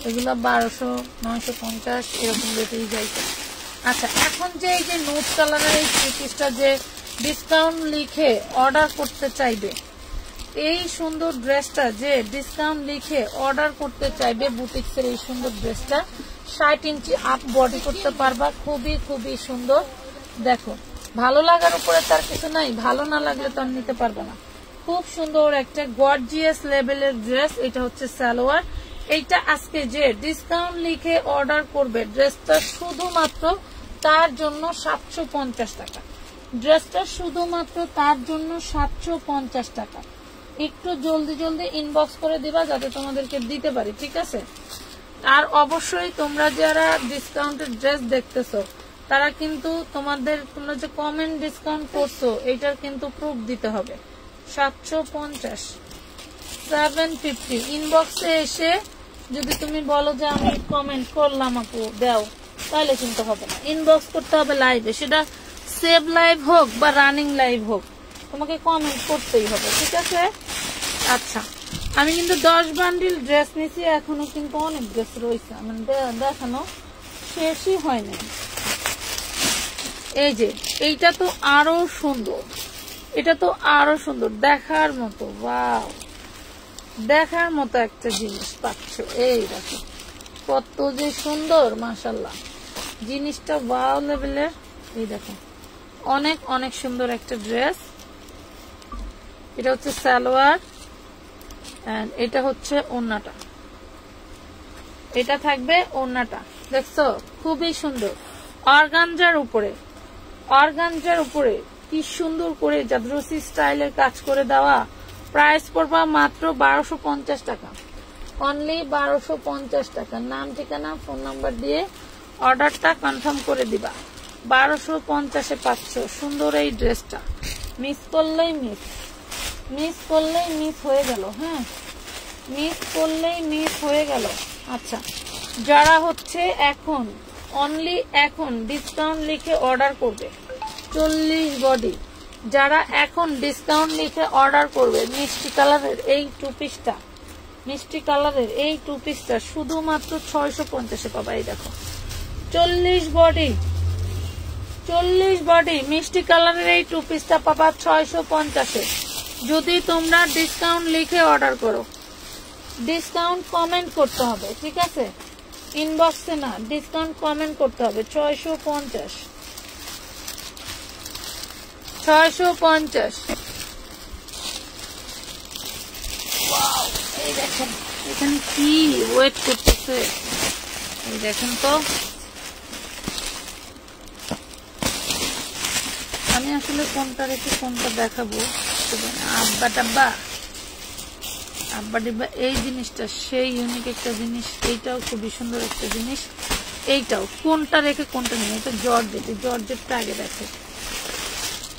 এগুলো 1200, 950 এরকম রেটেই যাইতে। আচ্ছা, এখন যে এই যে নোট কালারের এই থ্রি পিসটা যে ডিসকাউন্ট লিখে অর্ডার করতে চাইবে, এই সুন্দর ড্রেসটা যে ডিসকাউন্ট লিখে অর্ডার করতে চাইবে বুটিক্সের এই সুন্দর ড্রেসটা 60 ইঞ্চি আপ বডি করতে পারবা, খুবই খুবই সুন্দর। দেখো ভালো লাগার উপরে তার কিছু নাই, ভালো না লাগলে তো নিতে পারবে না। খুব সুন্দর একটা গর্জিয়াস লেভেলের ড্রেস। এটা হচ্ছে সালোয়ার। এইটা আজকে যে ডিসকাউন্ট লিখে অর্ডার করবে ড্রেসটা শুধুমাত্র তার জন্য 750 টাকা। ড্রেসটা শুধুমাত্র তার জন্য 750 টাকা। একটু জলদি জলদি ইনবক্স করে দিবা যাতে তোমাদেরকে দিতে পারি, ঠিক আছে? আর অবশ্যই তোমরা যারা ডিসকাউন্টের ড্রেস দেখতেছো তারা কিন্তু তোমরা যে কমেন্ট ডিসকাউন্ট করছো এইটার কিন্তু প্রুফ দিতে হবে। 750 750 ইনবক্সে এসে যদি তুমি বলো যে আমি কমেন্ট করলাম আপু দাও, তাহলে কিন্তু হবে না। ইনবক্স করতে হবে লাইভে, সেটা সেভ লাইভ হোক বা রানিং লাইভ হোক, তোমাকে কমেন্ট করতেই হবে, ঠিক আছে? আচ্ছা, আমি কিন্তু 10 বান্ডিল ড্রেস নিয়েছি, এখনো কিন্তু অনেক ড্রেস রয়েছে, মানে দেখানো শেষই হয় না। এই যে এইটা তো আরো সুন্দর, এটা তো আরো সুন্দর, দেখার মতো, ওয়াও, দেখার মতো একটা জিনিস পাচ্ছ। এই দেখো কত যে সুন্দর, মাশাআল্লাহ, জিনিসটা ওয়াও লেভেলের। এই দেখো অনেক অনেক সুন্দর একটা ড্রেস। এটা হচ্ছে সালোয়ার এন্ড এটা হচ্ছে ওড়নাটা, এটা থাকবে ওড়নাটা, দেখছো খুবই সুন্দর। অর্গানজার উপরে, অর্গানজার উপরে কি সুন্দর করে জাদরসি স্টাইলের কাজ করে দেওয়া। প্রাইস পড়বা মাত্র 1250 টাকা, অনলি 1250 টাকা। নাম ঠিকানা ফোন নাম্বার দিয়ে অর্ডারটা কনফার্ম করে দিবা। 1250-এ পাচ্ছ সুন্দর এই ড্রেসটা। মিস করলেই মিস করলেই মিস হয়ে গেল। হ্যাঁ, মিস করলেই মিস হয়ে গেল। আচ্ছা, যারা হচ্ছে এখন অনলি এখন ডিসকাউন্ট লিখে অর্ডার করবে 40 বডি, যারা এখন ডিসকাউন্ট লিখে অর্ডার করবে মিষ্টি কালারের এই টু পিসটা, মিষ্টি কালারের এই টু পিসটা শুধুমাত্র 650-এ পাবা। এই দেখো 40 বডি, 40 বডি মিষ্টি কালারের এই টু পিসটা পাবা 650-এ। যদি তোমরা ডিসকাউন্ট লিখে অর্ডার করো, ডিসকাউন্ট কমেন্ট করতে হবে, ঠিক আছে? ইনবক্সে না, ডিসকাউন্ট কমেন্ট করতে হবে। 650, 650। এই দেখেন এখানে কি ওয়েট করতেছে, এই দেখেন তো। আমি আসলে কোনটা রেখে কোনটা দেখাবো, আব্বা টাব্বা, আব্বা ডিব্বা, এই জিনিসটা সেই ইউনিক একটা জিনিস। এইটাও খুবই সুন্দর একটা জিনিস। এইটাও কোনটা রেখে কোনটা নেই। এটা জর্জেট, এই জর্জেটটা আগে দেখে,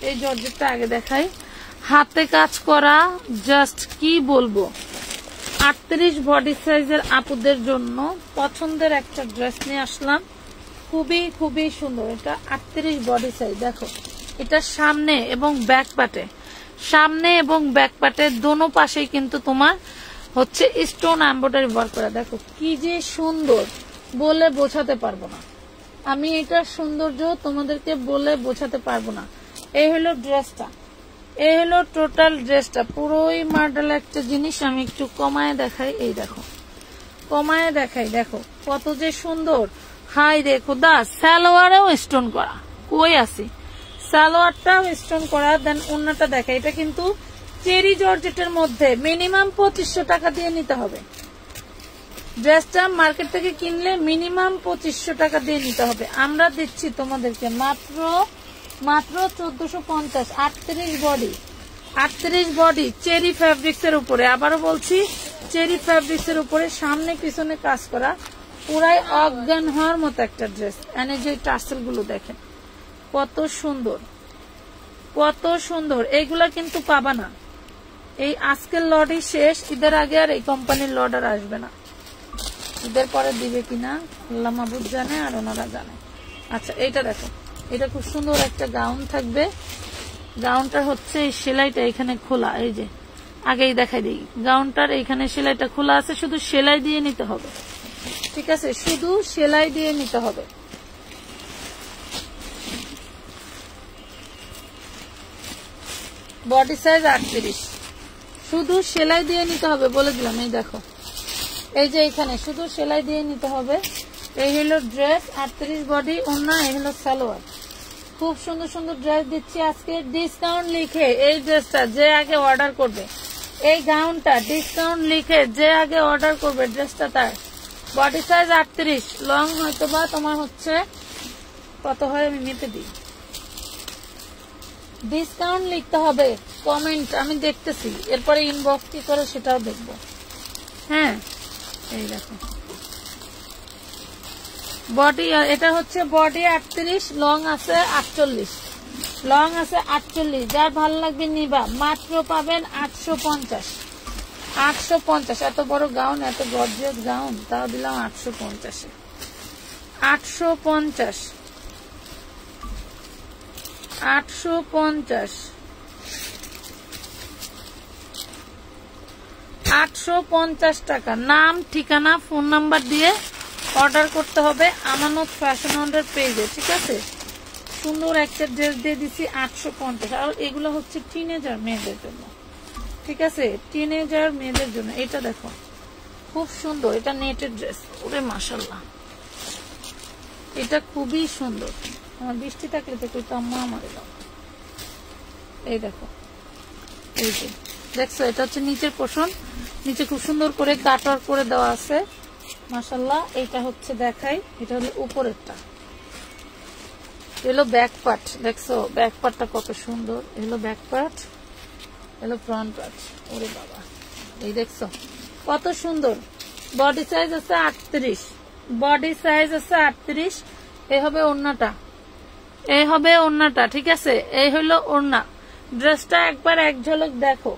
এই জর্জেটটা আগে দেখাই। হাতে কাজ করা, জাস্ট কি বলবো, 38 বডি সাইজের আপুদের জন্য পছন্দের একটা ড্রেস নিয়ে আসলাম। খুবই খুবই সুন্দর। এটা 38 বডি সাইজ। দেখো এটা সামনে এবং ব্যাক পাটে, সামনে এবং ব্যাক পাটের দোনো পাশেই কিন্তু তোমার হচ্ছে স্টোন এমব্রয়ডারি ওয়ার্ক করা। দেখো কি যে সুন্দর, বলে বোঝাতে পারবো না। আমি এটার সৌন্দর্য তোমাদেরকে বলে বোঝাতে পারবো না। এই হলো ড্রেসটা, এই হলো টোটাল ড্রেসটা, পুরোই মডেল একটা জিনিস। আমি একটু কমায় দেখাই, এই দেখো কমায় দেখাই, দেখো কত যে সুন্দর। হাই রে খোদা, সালোয়ারেও স্টোন করা, কই আসি, সালোয়ারটাও স্টোন করা। দেন ওড়নাটা দেখা, এটা কিন্তু চেরি জর্জেটের মধ্যে মিনিমাম 2500 টাকা দিয়ে নিতে হবে। ড্রেসটা মার্কেট থেকে কিনলে মিনিমাম 2500 টাকা দিয়ে নিতে হবে। আমরা দিচ্ছি তোমাদেরকে মাত্র 1450। 38 বডি, 38 বডি চেরি ফ্যাব্রিক্স এর উপরে। আবারও বলছি, চেরি ফ্যাব্রিক্স এর উপরে সামনে পিছনে কাজ করা, পুরাই অজ্ঞান হওয়ার মতো একটা ড্রেস। এনে যে টাসেল গুলো দেখেন কত সুন্দর, কত সুন্দর। এইগুলা কিন্তু পাবা না, এই আজকের লটই শেষ। ঈদের আগে আর এই কোম্পানির লট আর আসবে না। ঈদের পরে দিবে কিনা আল্লাহ মাহবুব জানে, আর ওনারা জানে। আচ্ছা, এইটা দেখো, এটা খুব সুন্দর একটা গাউন থাকবে। গাউনটার হচ্ছে এই সেলাইটা এখানে খোলা, এই যে আগেই দেখাই দিই, গাউনটার এইখানে সেলাইটা খোলা আছে, শুধু সেলাই দিয়ে নিতে হবে, ঠিক আছে? শুধু সেলাই দিয়ে নিতে হবে। বডি সাইজ 38, শুধু সেলাই দিয়ে নিতে হবে, বলে দিলাম। এই দেখো, এই যে এখানে শুধু সেলাই দিয়ে নিতে হবে। এই হলো ড্রেস, 38 বডি, ওড়না, এই হলো সালোয়ার। খুব সুন্দর সুন্দর ড্রেস দিচ্ছি আজকে ডিসকাউন্ট লিখে। এই ড্রেসটা যে আগে অর্ডার করবে, এই গাউনটা ডিসকাউন্ট লিখে যে আগে অর্ডার করবে, ড্রেসটা তার বডি সাইজ 38, লং হয়তো বা তোমার হচ্ছে কত হয় আমি মেপে দিই। ডিসকাউন্ট লিখতে হবে, কমেন্ট আমি দেখতেছি, এরপরে ইনবক্স কি করে সেটাও দেখবো। হ্যাঁ, এই দেখো বডি, এটা হচ্ছে বডি 38, লং আছে 48, লং আছে 48। যার ভালো লাগবে নিবা, মাত্র পাবেন 850। 850, এত বড় গাউন, এত গর্জিয়াস গাউন, তাও দিলাম 850। 850, 850, 850 টাকা। নাম, ঠিকানা, ফোন নাম্বার দিয়ে অর্ডার করতে হবে আমানত ফ্যাশন হাউসের পেজে, ঠিক আছে? সুন্দর একটা ড্রেস দিয়ে দিচ্ছি 850। আর এগুলো হচ্ছে টিনেজার মেয়েদের জন্য, ঠিক আছে? টিনেজার মেয়েদের জন্য। এটা দেখো খুব সুন্দর, এটা নেটের ড্রেস, ওরে মাশাআল্লাহ, এটা খুবই সুন্দর। আমার বৃষ্টি থাকলে তো কইতো আম্মা আমারে দাও। এই দেখো, এই যে দেখছো, এটা হচ্ছে নিচের পোর্শন, নিচে খুব সুন্দর করে কাটওয়ার্ক করে দেওয়া আছে, মাশাআল্লাহ। এইটা হচ্ছে দেখাই, এটা হলো উপরেরটা, এলো ব্যাক পার্ট, দেখছো ব্যাক পার্টটা কত সুন্দর। এলো ব্যাক পার্ট, এলো ফ্রন্ট পার্ট, ওরে বাবা, এই দেখছো কত সুন্দর। বডি সাইজ আছে 38, বডি সাইজ আছে 38। এই হবে ওড়নাটা, এই হবে ওড়নাটা, ঠিক আছে? এই হলো ওড়না। ড্রেসটা একবার এক ঝলক দেখো,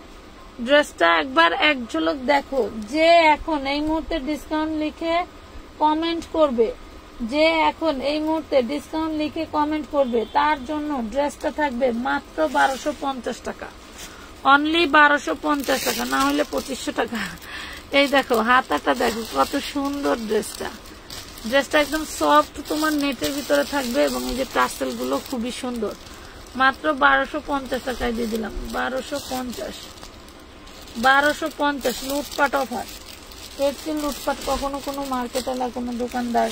ড্রেসটা একবার এক ঝলক দেখো। যে এখন এই মুহূর্তে ডিসকাউন্ট লিখে কমেন্ট করবে, যে এখন এই মুহূর্তে ডিসকাউন্ট লিখে কমেন্ট করবে, তার জন্য ড্রেসটা থাকবে মাত্র 1250 টাকা, অনলি 1250 টাকা, না হলে 2500 টাকা। এই দেখো হাতাটা দেখো কত সুন্দর ড্রেসটা, ড্রেসটা একদম সফট, তোমার নেটের ভিতরে থাকবে, এবং এই যে টাসেল গুলো খুবই সুন্দর। মাত্র 1250 টাকায় দিয়ে দিলাম, 1250, 1250। লুটপাট অফার, লুটপাট কখনো কোনো মার্কেটওয়ালা, কোনো দোকানদার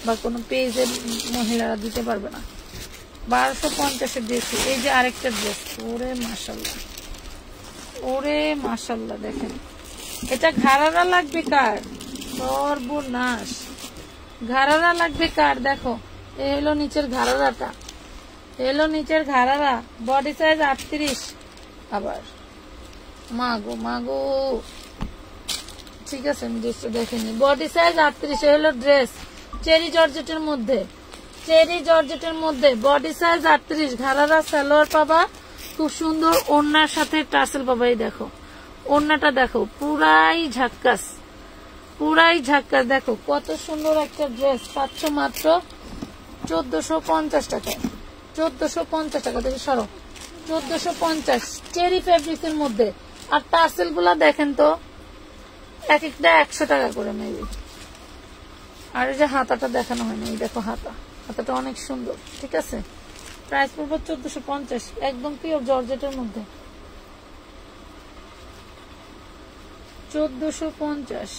বা কোনো পেজের মহিলারা দিতে পারবে না। 1250 দিয়েছি। এই যে আরেকটা ড্রেস, ওরে মাশাআল্লাহ, ওরে মাশাআল্লাহ, দেখেন এটা ঘাড়ারা লাগবে কার, সর্বনাশ, ঘাড়ারা লাগবে কার। দেখো এই হলো নিচের ঘাড়ারাটা, এলো নিচের ঘাড়ারা, বডি সাইজ 38। আবার মাগো মাগো, ঠিক আছে আমি ড্রেসটা দেখেনি। বডি সাইজ 38, হলো ড্রেস চেরি জর্জেটের মধ্যে, চেরি জর্জেটের মধ্যে বডি সাইজ 38। ঘাড়ারা সালোয়ার পাবা, খুব সুন্দর ওড়নার সাথে টাসেল পাবা। এই দেখো ওড়নাটা দেখো, পুরাই ঝাক্কাস, পুরাই ঝাক্কাস। দেখো কত সুন্দর একটা ড্রেস পাচ্ছ মাত্র 1450 টাকায়, 1450 টাকা থেকে সরো, 1450 চেরি ফেব্রিক্সের মধ্যে। আর টাসেল গুলা দেখেন তো, এক একটা 100 টাকা করে মেবি। আর এই যে হাতাটা দেখানো হয়নি, এই দেখো হাতা, হাতাটা অনেক সুন্দর, ঠিক আছে? প্রাইস পড়বে 1450, একদম পিওর জর্জেটের মধ্যে, 1450।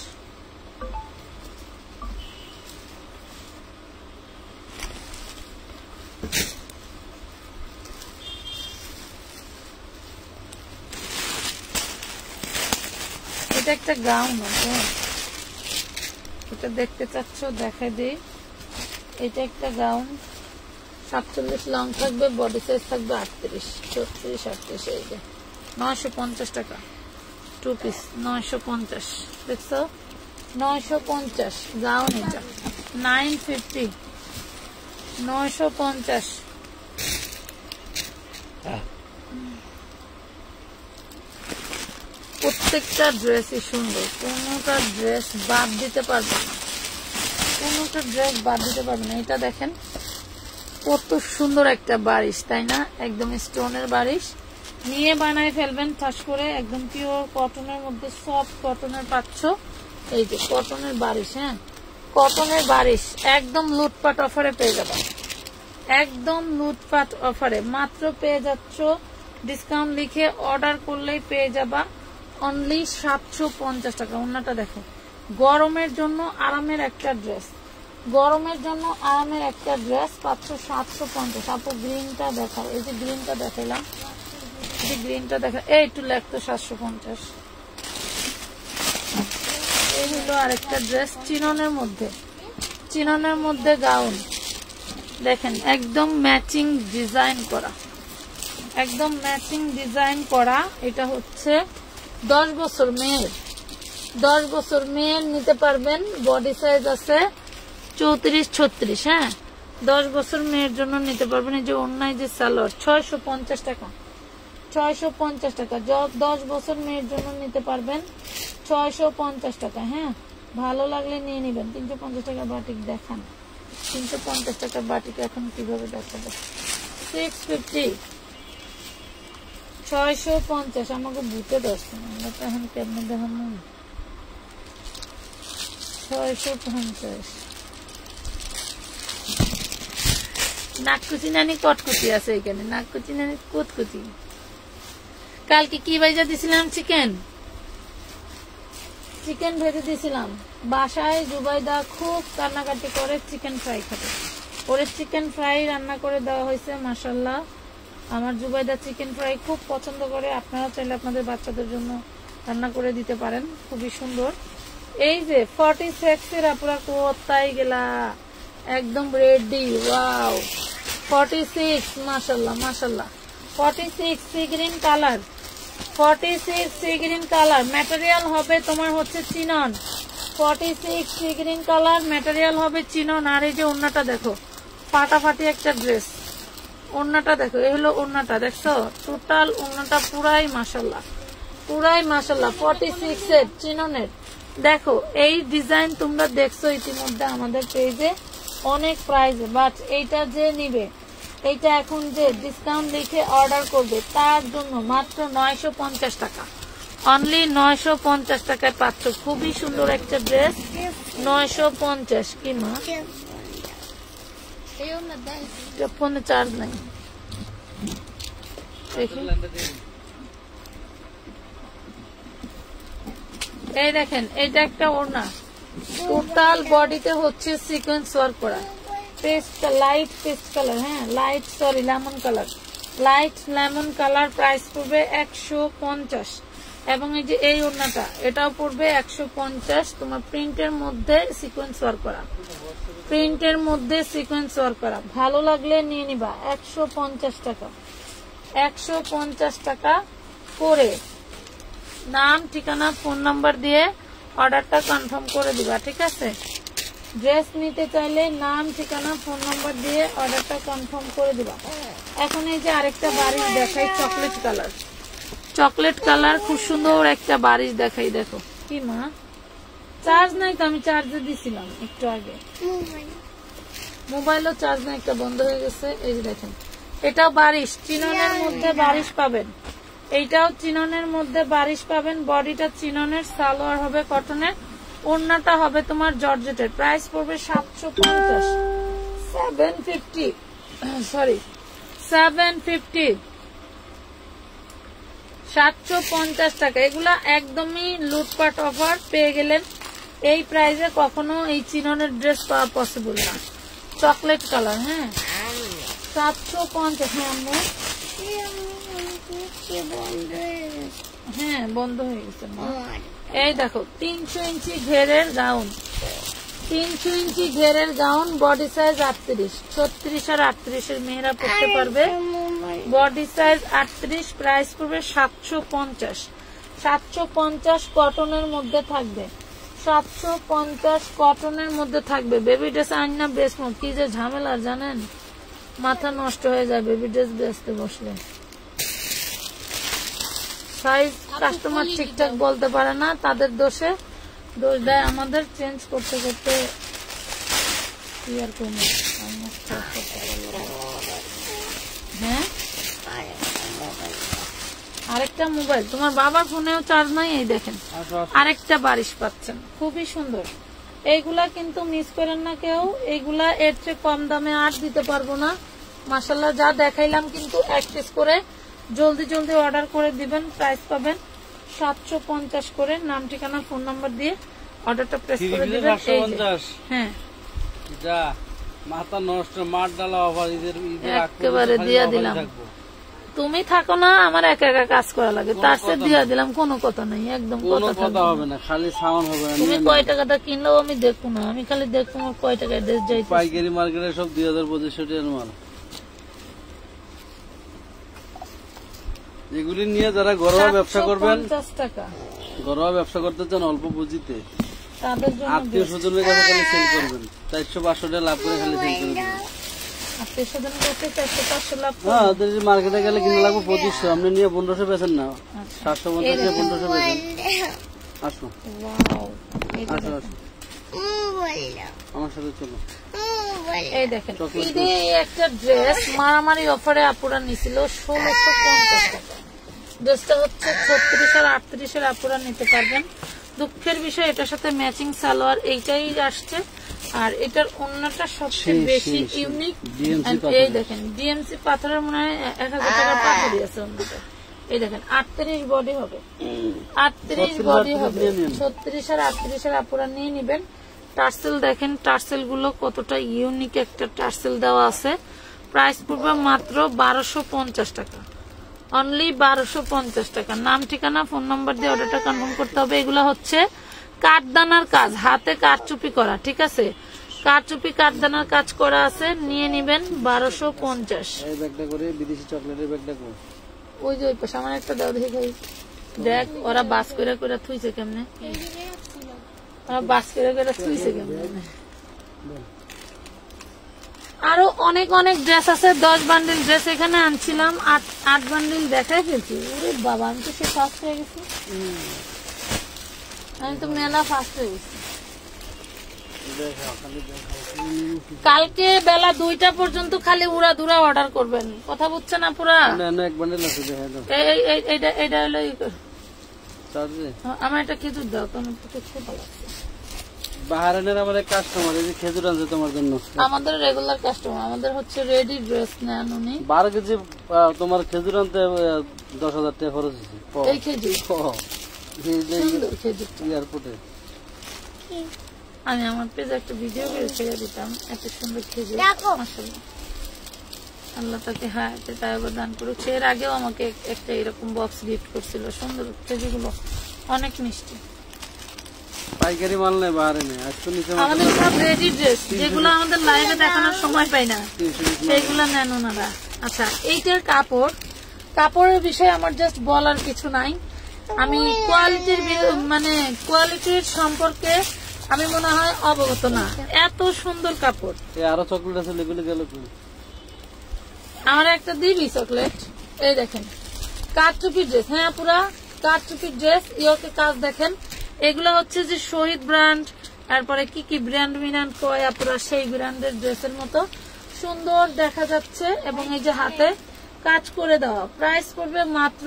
এটা একটা গাউন আছে, এটা দেখতে চাচ্ছ দেখাই দিই। এটা একটা গাউন, 47 লং থাকবে, বডি সাইজ থাকবে 38, 34, 38। এই যে 950 টাকা 2 পিস, 950। দেখছো 950 গাউন, এটা 950, 950। প্রত্যেকটা ড্রেসই সুন্দর, কোনটা ড্রেস বাদ দিতে পারবে না, কোনটা ড্রেস বাদ দিতে পারবে না। এটা দেখেন কত সুন্দর একটা বারিশ, তাই না? একদম স্টোনের বারিশ, নিয়ে বানায় ফেলবেন ঠাস করে, একদম পিওর কটনের মধ্যে, সফট কটনের পাচ্ছ। এই যে কটনের বারিশ, হ্যাঁ কটনের বারিশ, একদম লুটপাট অফারে পেয়ে যাবা, একদম লুটপাট অফারে মাত্র পেয়ে যাচ্ছ। ডিসকাউন্ট লিখে অর্ডার করলেই পেয়ে যাবা অনলি 750 টাকা। ওন্নাটা দেখো, গরমের জন্য আরামের একটা ড্রেস, গরমের জন্য আরামের একটা ড্রেস পাচ্ছ 750। আপু গ্রিনটা দেখাও, এই যে গ্রিনটা দেখাইলাম, এই যে গ্রিনটা দেখা, এই একটু লেখতো 750। এই হলো আরেকটা ড্রেস চিননের মধ্যে, চিননের মধ্যে গাউন দেখেন, একদম ম্যাচিং ডিজাইন করা, একদম ম্যাচিং ডিজাইন করা। এটা হচ্ছে 10 বছর মেয়ের, 10 বছর মেয়ের নিতে পারবেন। বডি সাইজ আছে 34-36। হ্যাঁ, 10 বছর মেয়ের জন্য নিতে পারবেন। এই যে অন্যায় যে সালোয়ার 650 টাকা, 650 টাকা। 10 বছর মেয়ের জন্য নিতে পারবেন 650 টাকা। হ্যাঁ, ভালো লাগলে নিয়ে নিবেন। 350 টাকা বাটিক দেখান, 350 টাকা বাটিক এখন কিভাবে দেখাবো। 650, 650 আমাকে বুঝতে দর্শন, আমরা তো এখন কেমন দেখান 650। নাককুচি নানি কটকুচি আছে এখানে, নাককুচি নানি কুতকুচি। কালকে কি ভাইজা দিছিলাম? চিকেন, চিকেন ভেজে দিছিলাম। বাসায় জুবাইদা খুব কান্নাকাটি করে চিকেন ফ্রাই খাবে, ওরে চিকেন ফ্রাই রান্না করে দেওয়া হয়েছে। মাশাআল্লাহ, আমার জুবাইদা চিকেন ফ্রাই খুব পছন্দ করে। আপনারা চাইলে আপনাদের বাচ্চাদের জন্য রান্না করে দিতে পারেন, খুবই সুন্দর। এই যে 46 এর আপুরা কোথায় গেলা, একদম রেডি। ওয়াও, 46, মাশাআল্লাহ মাশাআল্লাহ। 46 sea green colour, 46 sea green colour. Material হবে তোমার হচ্ছে chinon. 46 sea green colour, material হবে চিনন। আর এই যে ওন্নাটা দেখো, ফাটাফাটি একটা ড্রেস। ওন্নাটা দেখো, এই হলো ওন্নাটা, দেখছো? টোটাল ওন্নাটা পুরাই মাশাআল্লাহ, পুরাই মাশাআল্লাহ। 46 এর চিননের। দেখো এই ডিজাইন তোমরা দেখছো ইতিমধ্যে আমাদের পেজে অনেক প্রাইজে, বাট এইটা যে নিবে, এইটা এখন যে ডিসকাউন্ট লিখে অর্ডার করবে তার জন্য মাত্র 950 টাকা, অনলি 950 টাকায় পাচ্ছ। খুবই সুন্দর একটা ড্রেস, 950। কি মা, ফোনে চার্জ নাই, দেখি। এই দেখেন, এটা একটা ওড়না, টোটাল বডিতে হচ্ছে সিকোয়েন্স ওয়ার্ক করা, পেস্ট লাইট পেস্ট কালার। হ্যাঁ, light sorry lemon colour, light lemon colour. Price পড়বে 150। এবং এই যে এই ওড়নাটা, এটাও পড়বে 150। তোমার প্রিন্টের মধ্যে সিকোয়েন্স ওয়ার্ক করা, প্রিন্টের মধ্যে সিকোয়েন্স ওয়ার্ক করা। ভালো লাগলে নিয়ে নিবা। 150 টাকা, 150 টাকা করে। নাম, ঠিকানা, ফোন নাম্বার দিয়ে অর্ডারটা কনফার্ম করে দিবা, ঠিক আছে? ড্রেস নিতে চাইলে নাম, ঠিকানা, ফোন নাম্বার দিয়ে অর্ডারটা কনফার্ম করে দিবা। এখন এই যে আরেকটা বারিশ দেখাই, চকলেট কালার, চকলেট কালার, খুব সুন্দর একটা বারিশ দেখাই। দেখো কি মা, চার্জ নাই তো, আমি চার্জে দিছিলাম একটু আগে, মোবাইলও চার্জ নাই, একটা বন্ধ হয়ে গেছে। এই যে দেখেন, এটাও বারিশ, চিননের মধ্যে বারিশ পাবেন। এইটাও চিননের মধ্যে বারিশ পাবেন। বডিটা চিননের, সালোয়ার হবে কটনের, ওড়নাটা হবে তোমার জর্জেটের। প্রাইস পড়বে 750, 750, সরি 750, 750 টাকা। এগুলা একদমই লুটপাট অফার পেয়ে গেলেন। এই প্রাইসে কখনো এই চিননের ড্রেস পাওয়া পসিবল না। চকলেট কালার, হ্যাঁ 750। হ্যাঁ আম্মু, হ্যাঁ বন্ধ হয়ে গেছে। এই দেখো 300 ইঞ্চি ঘেরের গাউন, 300 ইঞ্চি ঘেরের গাউন, বডি সাইজ 38, 36 আর 38 এর মেয়েরা পড়তে পারবে। বডি সাইজ 38, প্রাইস পড়বে 750, 750 কটনের মধ্যে থাকবে, 750 কটনের মধ্যে থাকবে। বেবি ড্রেস আইন না বেচবো, কি যে ঝামেলা জানেন, মাথা নষ্ট হয়ে যায় বেবি ড্রেস বেচতে বসলে। সাইজ কাস্টমার ঠিকঠাক বলতে পারে না, তাদের দোষে দোষ দেয় আমাদের, চেঞ্জ করতে করতে কি আর করবো। হ্যাঁ, আরেকটা মোবাইল, তোমার বাবার ফোনেও চার্জ নাই। এই দেখেন আরেকটা বারিশ পাচ্ছেন, খুবই সুন্দর। এইগুলা কিন্তু মিস করেন না কেউ, এইগুলা এর চেয়ে কম দামে আর দিতে পারবো না। মাশাআল্লাহ যা দেখাইলাম কিন্তু এক পিস করে জলদি জলদি অর্ডার করে দিবেন। প্রাইস পাবেন 750 করে, নাম ঠিকানা ফোন নাম্বার দিয়ে অর্ডারটা প্রেস করে দিবেন। এই যে 750 হ্যাঁ যা মাথা নষ্ট, মাঠ ডালা অফার, ঈদের একেবারে দিয়া দিলাম। তুমি থাকো না, আমার একা একা কাজ করা লাগে, তার সাথে দিয়া দিলাম, কোনো কথা নাই, একদম কোনো কথা কথা হবে না, খালি সামান হবে না। তুমি কয় টাকাটা কিনলেও আমি দেখবো না, আমি খালি দেখবো আমার কয় টাকায় ড্রেস যাইতে। পাইকারি মার্কেটে সব 2025 টাকার মাল। এগুলি নিয়ে যারা ঘরোয়া ব্যবসা করবেন, 750 টাকা ঘরোয়া ব্যবসা করতে চান অল্প পুঁজিতে, তাদের জন্য আত্মীয় স্বজনের কাছে খালি সেল করবেন, 400-500 টাকা লাভ করে খালি সেল করবেন। আত্মীয় স্বজন করতে 400-500 লাভ হ্যাঁ, মার্কেটে গেলে কিনে লাগবে 2500, আপনি নিয়ে 1500 বেচেন না, 750 দিয়ে 1500 বেচেন। আসো ওয়াও, এটা আসো আসো আমার সাথে চলো। এই দেখেন, ঈদে একটা ড্রেস মারামারি অফারে আপুরা নিছিল 1650 টাকা। ড্রেসটা হচ্ছে 36 আর 38 এর আপুরা নিতে পারবেন। দুঃখের বিষয় এটার সাথে ম্যাচিং সালোয়ার এইটাই আসছে, আর এটার অন্যটা সবচেয়ে বেশি ইউনিক। এই দেখেন ডিএমসি পাথরের মনে হয় 1000 টাকার পাথরই আছে অন্যটা। এই দেখেন 38 বডি হবে, 38 বডি হবে, 36 আর 38 এর আপুরা নিয়ে নিবেন। টার্সেল দেখেন, টার্সেল গুলো কতটা ইউনিক একটা টার্সেল দেওয়া আছে। প্রাইস পড়বে মাত্র 1250 টাকা, অনলি 1250 টাকা। নাম ঠিকানা ফোন নাম্বার দিয়ে অর্ডারটা কনফার্ম করতে হবে। এগুলো হচ্ছে কাঠদানার কাজ, হাতে কাঠচুপি করা, ঠিক আছে, কাঠচুপি কাঠদানার কাজ করা আছে, নিয়ে নিবেন 1250। এই ব্যাগটা করে বিদেশি চকলেটের ব্যাগটা করে ওই যে ওই পাশে আমার একটা দাও দেখি খাই, দেখ ওরা বাস করে করে থুইছে কেমনে, ওরা বাস করে করে থুইছে কেমনে। আরো অনেক অনেক ড্রেস আছে, 10 বান্ডিল ড্রেস এখানে আনছিলাম, 8 বান্ডিল দেখাই ফেলছি। ওরে বাবা, আমি তো সে ফার্স্ট হয়ে গেছি, আমি তো মেলা ফার্স্ট হয়ে গেছি। কালকে বেলা 2টা পর্যন্ত খালি উড়া দুরা অর্ডার করবেন, কথা বুঝছেন না পুরা। এক বান্ডেল আছে, এইটা হলো চার্জে আমার একটা খেজুর দাও, তোমার খুব ভালো লাগছে। বাহারানের আমাদের কাস্টমার, এই যে খেজুর আনছে তোমার জন্য, আমাদের রেগুলার কাস্টমার, আমাদের হচ্ছে রেডি ড্রেস নেন উনি। 12 কেজি তোমার খেজুর আনতে 10,000 টাকা খরচ হয়েছে। এই খেজুর সুন্দর খেজুর, এয়ারপোর্টে আমি আমার পেজে একটা ভিডিও করে ছেড়ে দিতাম, এত সুন্দর খেজুর, মাশাআল্লাহ। আল্লাহ তাকে হায়াতে তাইবা দান করুক। এর আগেও আমাকে একটা এরকম বক্স গিফট করছিল, সুন্দর খেজুরগুলো অনেক মিষ্টি। পাইকারি মাল নেই বাহারে নেই, আজকে নিচে আমাদের সব রেডি ড্রেস, যেগুলো আমাদের লাইভে দেখানোর সময় পাই না সেইগুলো নেন ওনারা। আচ্ছা, এইটার কাপড়ের বিষয়ে আমার জাস্ট বলার কিছু নাই, আমি কোয়ালিটির সম্পর্কে আমি মনে হয় অবগত না, এত সুন্দর কাপড়। আরো চকলেট আছে, এগুলো গেল আমার একটা দিবি চকলেট। এই দেখেন কাঠচুপির ড্রেস, হ্যাঁ পুরা কাঠচুপির ড্রেস, ইয়োকে কাজ দেখেন। এগুলো হচ্ছে যে শহীদ ব্র্যান্ড, তারপরে কি কি ব্র্যান্ড মিনান্ড কয় আপুরা, সেই ব্র্যান্ডের ড্রেসের মতো সুন্দর দেখা যাচ্ছে, এবং এই যে হাতে কাজ করে দেওয়া। প্রাইস পড়বে মাত্র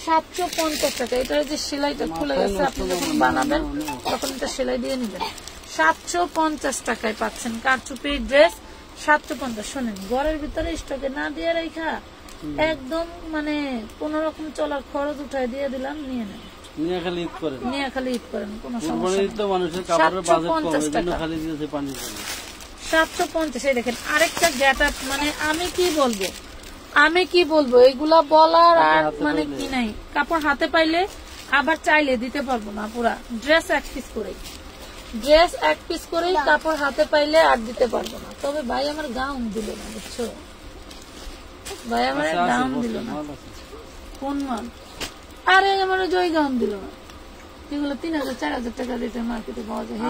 750 টাকা। এটার যে সেলাইটা খুলে গেছে, আপনি যখন বানাবেন তখন এটা সেলাই দিয়ে নেবেন। 750 টাকায় পাচ্ছেন কাঠচুপির ড্রেস, 750। শোনেন, ঘরের ভিতরে স্টকে না দিয়ে রেখা একদম কোন রকম চলার খরচ উঠায় দিয়ে দিলাম, নিয়ে নেন, নিয়ে খালি ঈদ করেন, কোনো সমস্যা নেই। 750 টাকা, 750। এই দেখেন আরেকটা গেট আপ, আমি কি বলবো এগুলা বলার আর কি নাই। কাপড় হাতে পাইলে আবার চাইলে দিতে পারবো না, পুরা ড্রেস এক পিস করেই কাপড় হাতে পাইলে আর দিতে পারবো না। তবে ভাই আমার গাউন দিল না, বুঝছো ভাই, আমার গাউন দিল না। কোন মাল? আরে আমার জয় গাউন দিল না, যেগুলো 3000-4000 টাকা দিতে মার্কেটে পাওয়া যায়।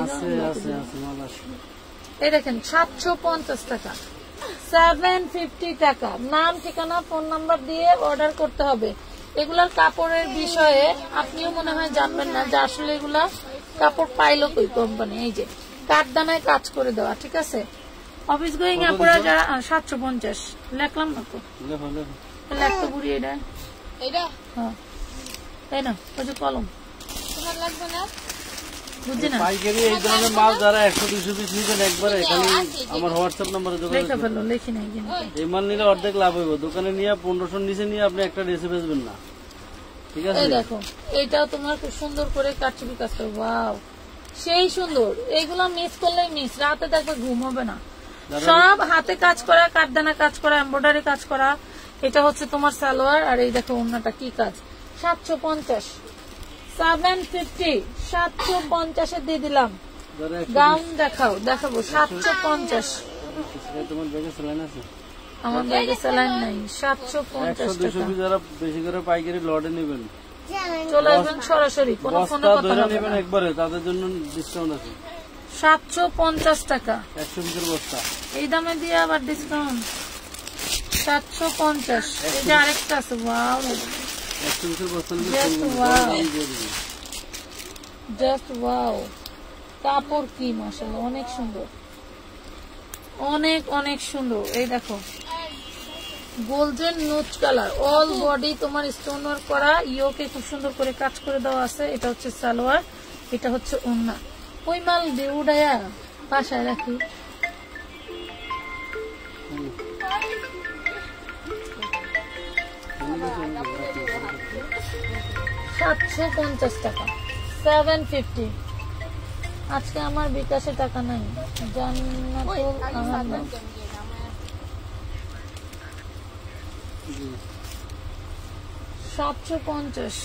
এই দেখেন 750 টাকা, 750 টাকা। নাম ঠিকানা ফোন নাম্বার দিয়ে অর্ডার করতে হবে। এগুলার কাপড়ের বিষয়ে আপনিও মনে হয় জানবেন না, যে আসলে এগুলা কাপড় পাইলো কই কোম্পানি। এই যে কাঠদানায় কাজ করে দেওয়া, ঠিক আছে। অফিস গোয়িং আপুরা যারা 750 লেখলাম না তো, লেখতো বুড়ি। এটা হ্যাঁ, তাই না, ওই যে কলম লাগবে না, বুঝছি না। পাইকারি এই ধরনের মাল যারা 100-200 পিস নিবেন একবারে, খালি আমার হোয়াটসঅ্যাপ নম্বরে যোগাযোগ করুন। লেখি নাই, এই মাল নিলে অর্ধেক লাভ হইব। দোকানে নিয়ে 1500 নিচে নিয়ে আপনি একটা ড্রেসে বেচবেন না, ঠিক আছে এই দেখো এইটাও তোমার খুব সুন্দর করে কাটছবি কাজ করে, ওয়াও সেই সুন্দর। এইগুলা মিস করলে মিস, রাতে দেখবে ঘুম হবে না। সব হাতে কাজ করা, কাঠদানা কাজ করা, এমব্রয়ডারি কাজ করা। এটা হচ্ছে তোমার সালোয়ার, আর এই দেখো ওড়নাটা কি কাজ। 750 750 750 দিয়ে দিলাম। গাউন দেখাও, দেখাবো 750। তোমার ব্যাগে সেলাইন আছে? আমার ব্যাগে সেলাইন নাই। 750 টাকা। যারা বেশি করে পাইকারি লটে নেবেন চলে আসবেন সরাসরি, কোনো ফোনে কথা নেবেন একবারে, তাদের জন্য ডিসকাউন্ট আছে। 750 টাকা 100 পিসের বস্তা। এই দামে দিয়ে আবার ডিসকাউন্ট। 750। এই যে আরেকটা আছে, ওয়াও 100 পিসের বস্তা জাস্ট ওয়াও, জাস্ট ওয়াও। কাপড় কি মাশাআল্লাহ, অনেক সুন্দর, অনেক অনেক সুন্দর। এই দেখো golden note colour, all body তোমার স্টোন ওয়ার্ক করা, ইয়োকে খুব সুন্দর করে কাজ করে দেওয়া আছে। এটা হচ্ছে সালোয়ার, এটা হচ্ছে ওড়না। ওই মাল দিয়ে উড়াইয়া বাসায় রাখি। 750 টাকা 750। আজকে আমার বিকাশে টাকা নাই, জান্নাতুল আমার নাম। 750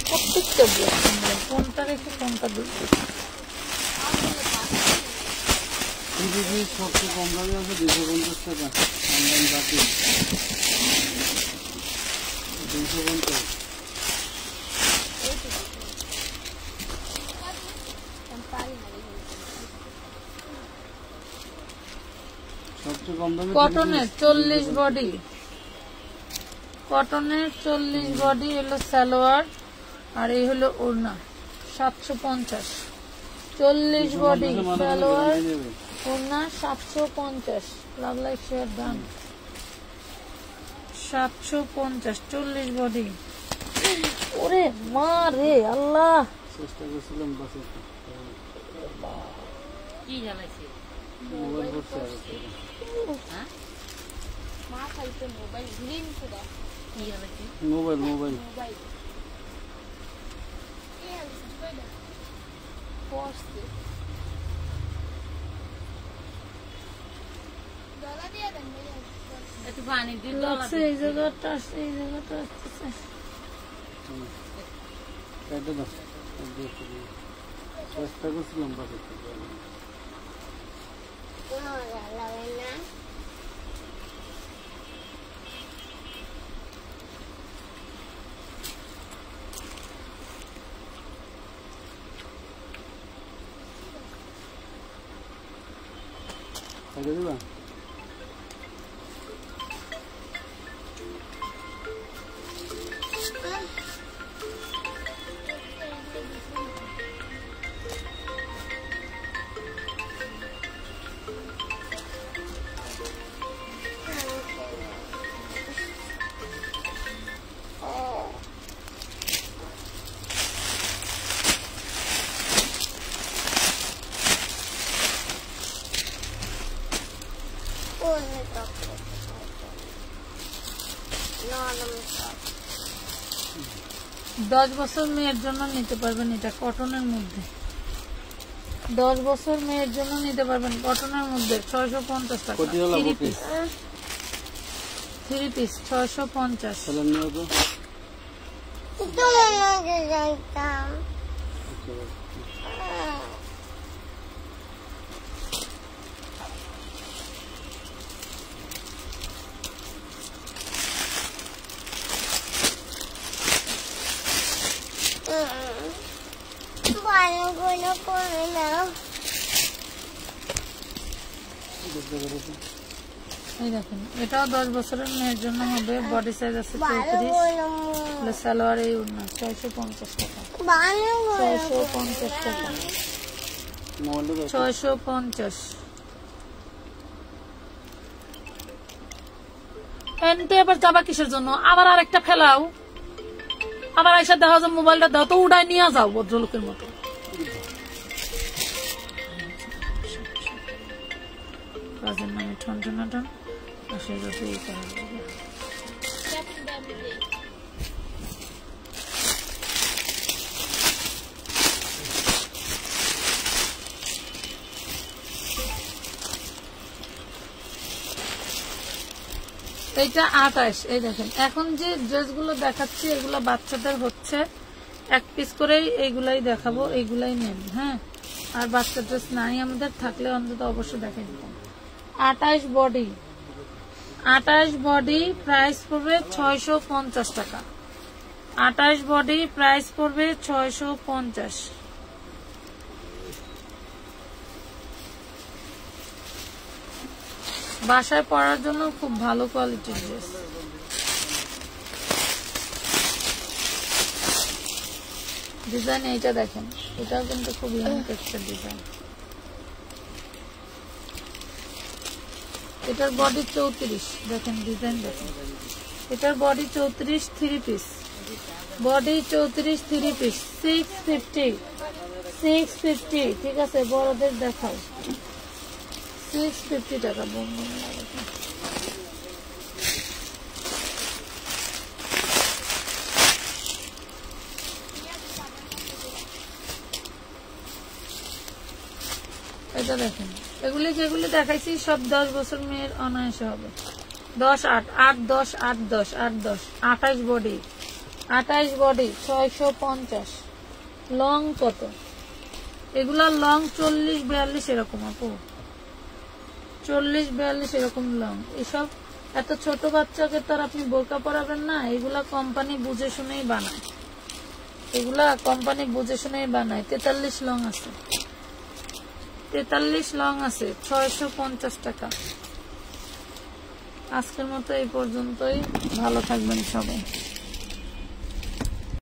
প্রত্যেকটা দিয়ে কোনটা রেখে কোনটা দিচ্ছি। সবচেয়ে কম দামে আছে 250 টাকা, অনলাইন বাকি 250। সবচেয়ে কম দামে কটনের 40 বডি, কটনের 40 বডি হলো সালোয়ার, আর এই হলো ওড়না। 750 40 বডি সালোয়ার ওড়না 750। লাভ লাইফ শেয়ার দাম 750 40 বডি। ওরে মা রে আল্লাহ, চেষ্টা করছিলাম বাসে কি জ্বালাইছে? মোবাইল করছে আর মা খাইছে মোবাইল গ্রিন করে। কি জ্বালাইছে? মোবাইল মোবাইল পড়ছে। একটু পানি দিন। লাগছে এই জায়গাটা, আসছে এই জায়গাটা আসতেছে। এটা দাও, চেষ্টা করছিলাম বাসে দিবা। দশ বছর মেয়ের জন্য নিতে পারবেন, এটা কটনের মধ্যে। 10 বছর মেয়ের জন্য নিতে পারবেন কটনের মধ্যে। 650 টাকা 3 পিস, 3 পিস 650। এই দেখেন এটাও 10 বছরের মেয়ের জন্য হবে, বডি সাইজ আছে 34। সালোয়ার এই ওড়না 650 টাকা 650 টাকা 650। এনতে এবার যাবা কিসের জন্য? আবার আরেকটা ফেলাও, আবার আইসা দেখা যায় মোবাইলটা দাও তো উড়াই নিয়ে যাও ভদ্রলোকের মতো। কাজের নামে ঠনঠনাটন, আর সেই যত এই করা এইটা 28। এই দেখেন এখন যে ড্রেসগুলো দেখাচ্ছি এগুলো বাচ্চাদের হচ্ছে, এক পিস করেই এইগুলাই দেখাবো, এইগুলাই নেন। হ্যাঁ, আর বাচ্চা ড্রেস নাই আমাদের, থাকলে অন্তত অবশ্যই দেখাই দিতাম। 28 বডি, 28 বডি প্রাইস পড়বে 650 টাকা। 28 বডি প্রাইস পড়বে 650। বাসায় পরার জন্য খুব ভালো কোয়ালিটির ড্রেস। ডিজাইন এইটা দেখেন, এটাও কিন্তু খুব ইউনিক একটা ডিজাইন। এটার বডি 34, দেখেন ডিজাইন দেখেন। এটার বডি 34, 3 পিস বডি 34, 3 পিস 650, 650। ঠিক আছে, বড়দের দেখাও 650 টাকা। বন্ধু এটা দেখেন, এগুলি যেগুলি দেখাইছি সব 10 বছর মেয়ের অনায়াসে হবে। 10, 8, 8, 10, 8, 10, 8, 10, 28 বডি, 28 বডি 650। লং কত? এগুলা লং 40, 42 এরকম আপু, 40, 42 এরকম লং। এসব এত ছোট বাচ্চাকে তো আর আপনি বোরকা পরাবেন না, এগুলা কোম্পানি বুঝে শুনেই বানায়, এগুলা কোম্পানি বুঝে শুনেই বানায়। 43 লং আছে, 43 লং আছে, 650 টাকা। আজকের মতো এই পর্যন্তই, ভালো থাকবেন সবাই।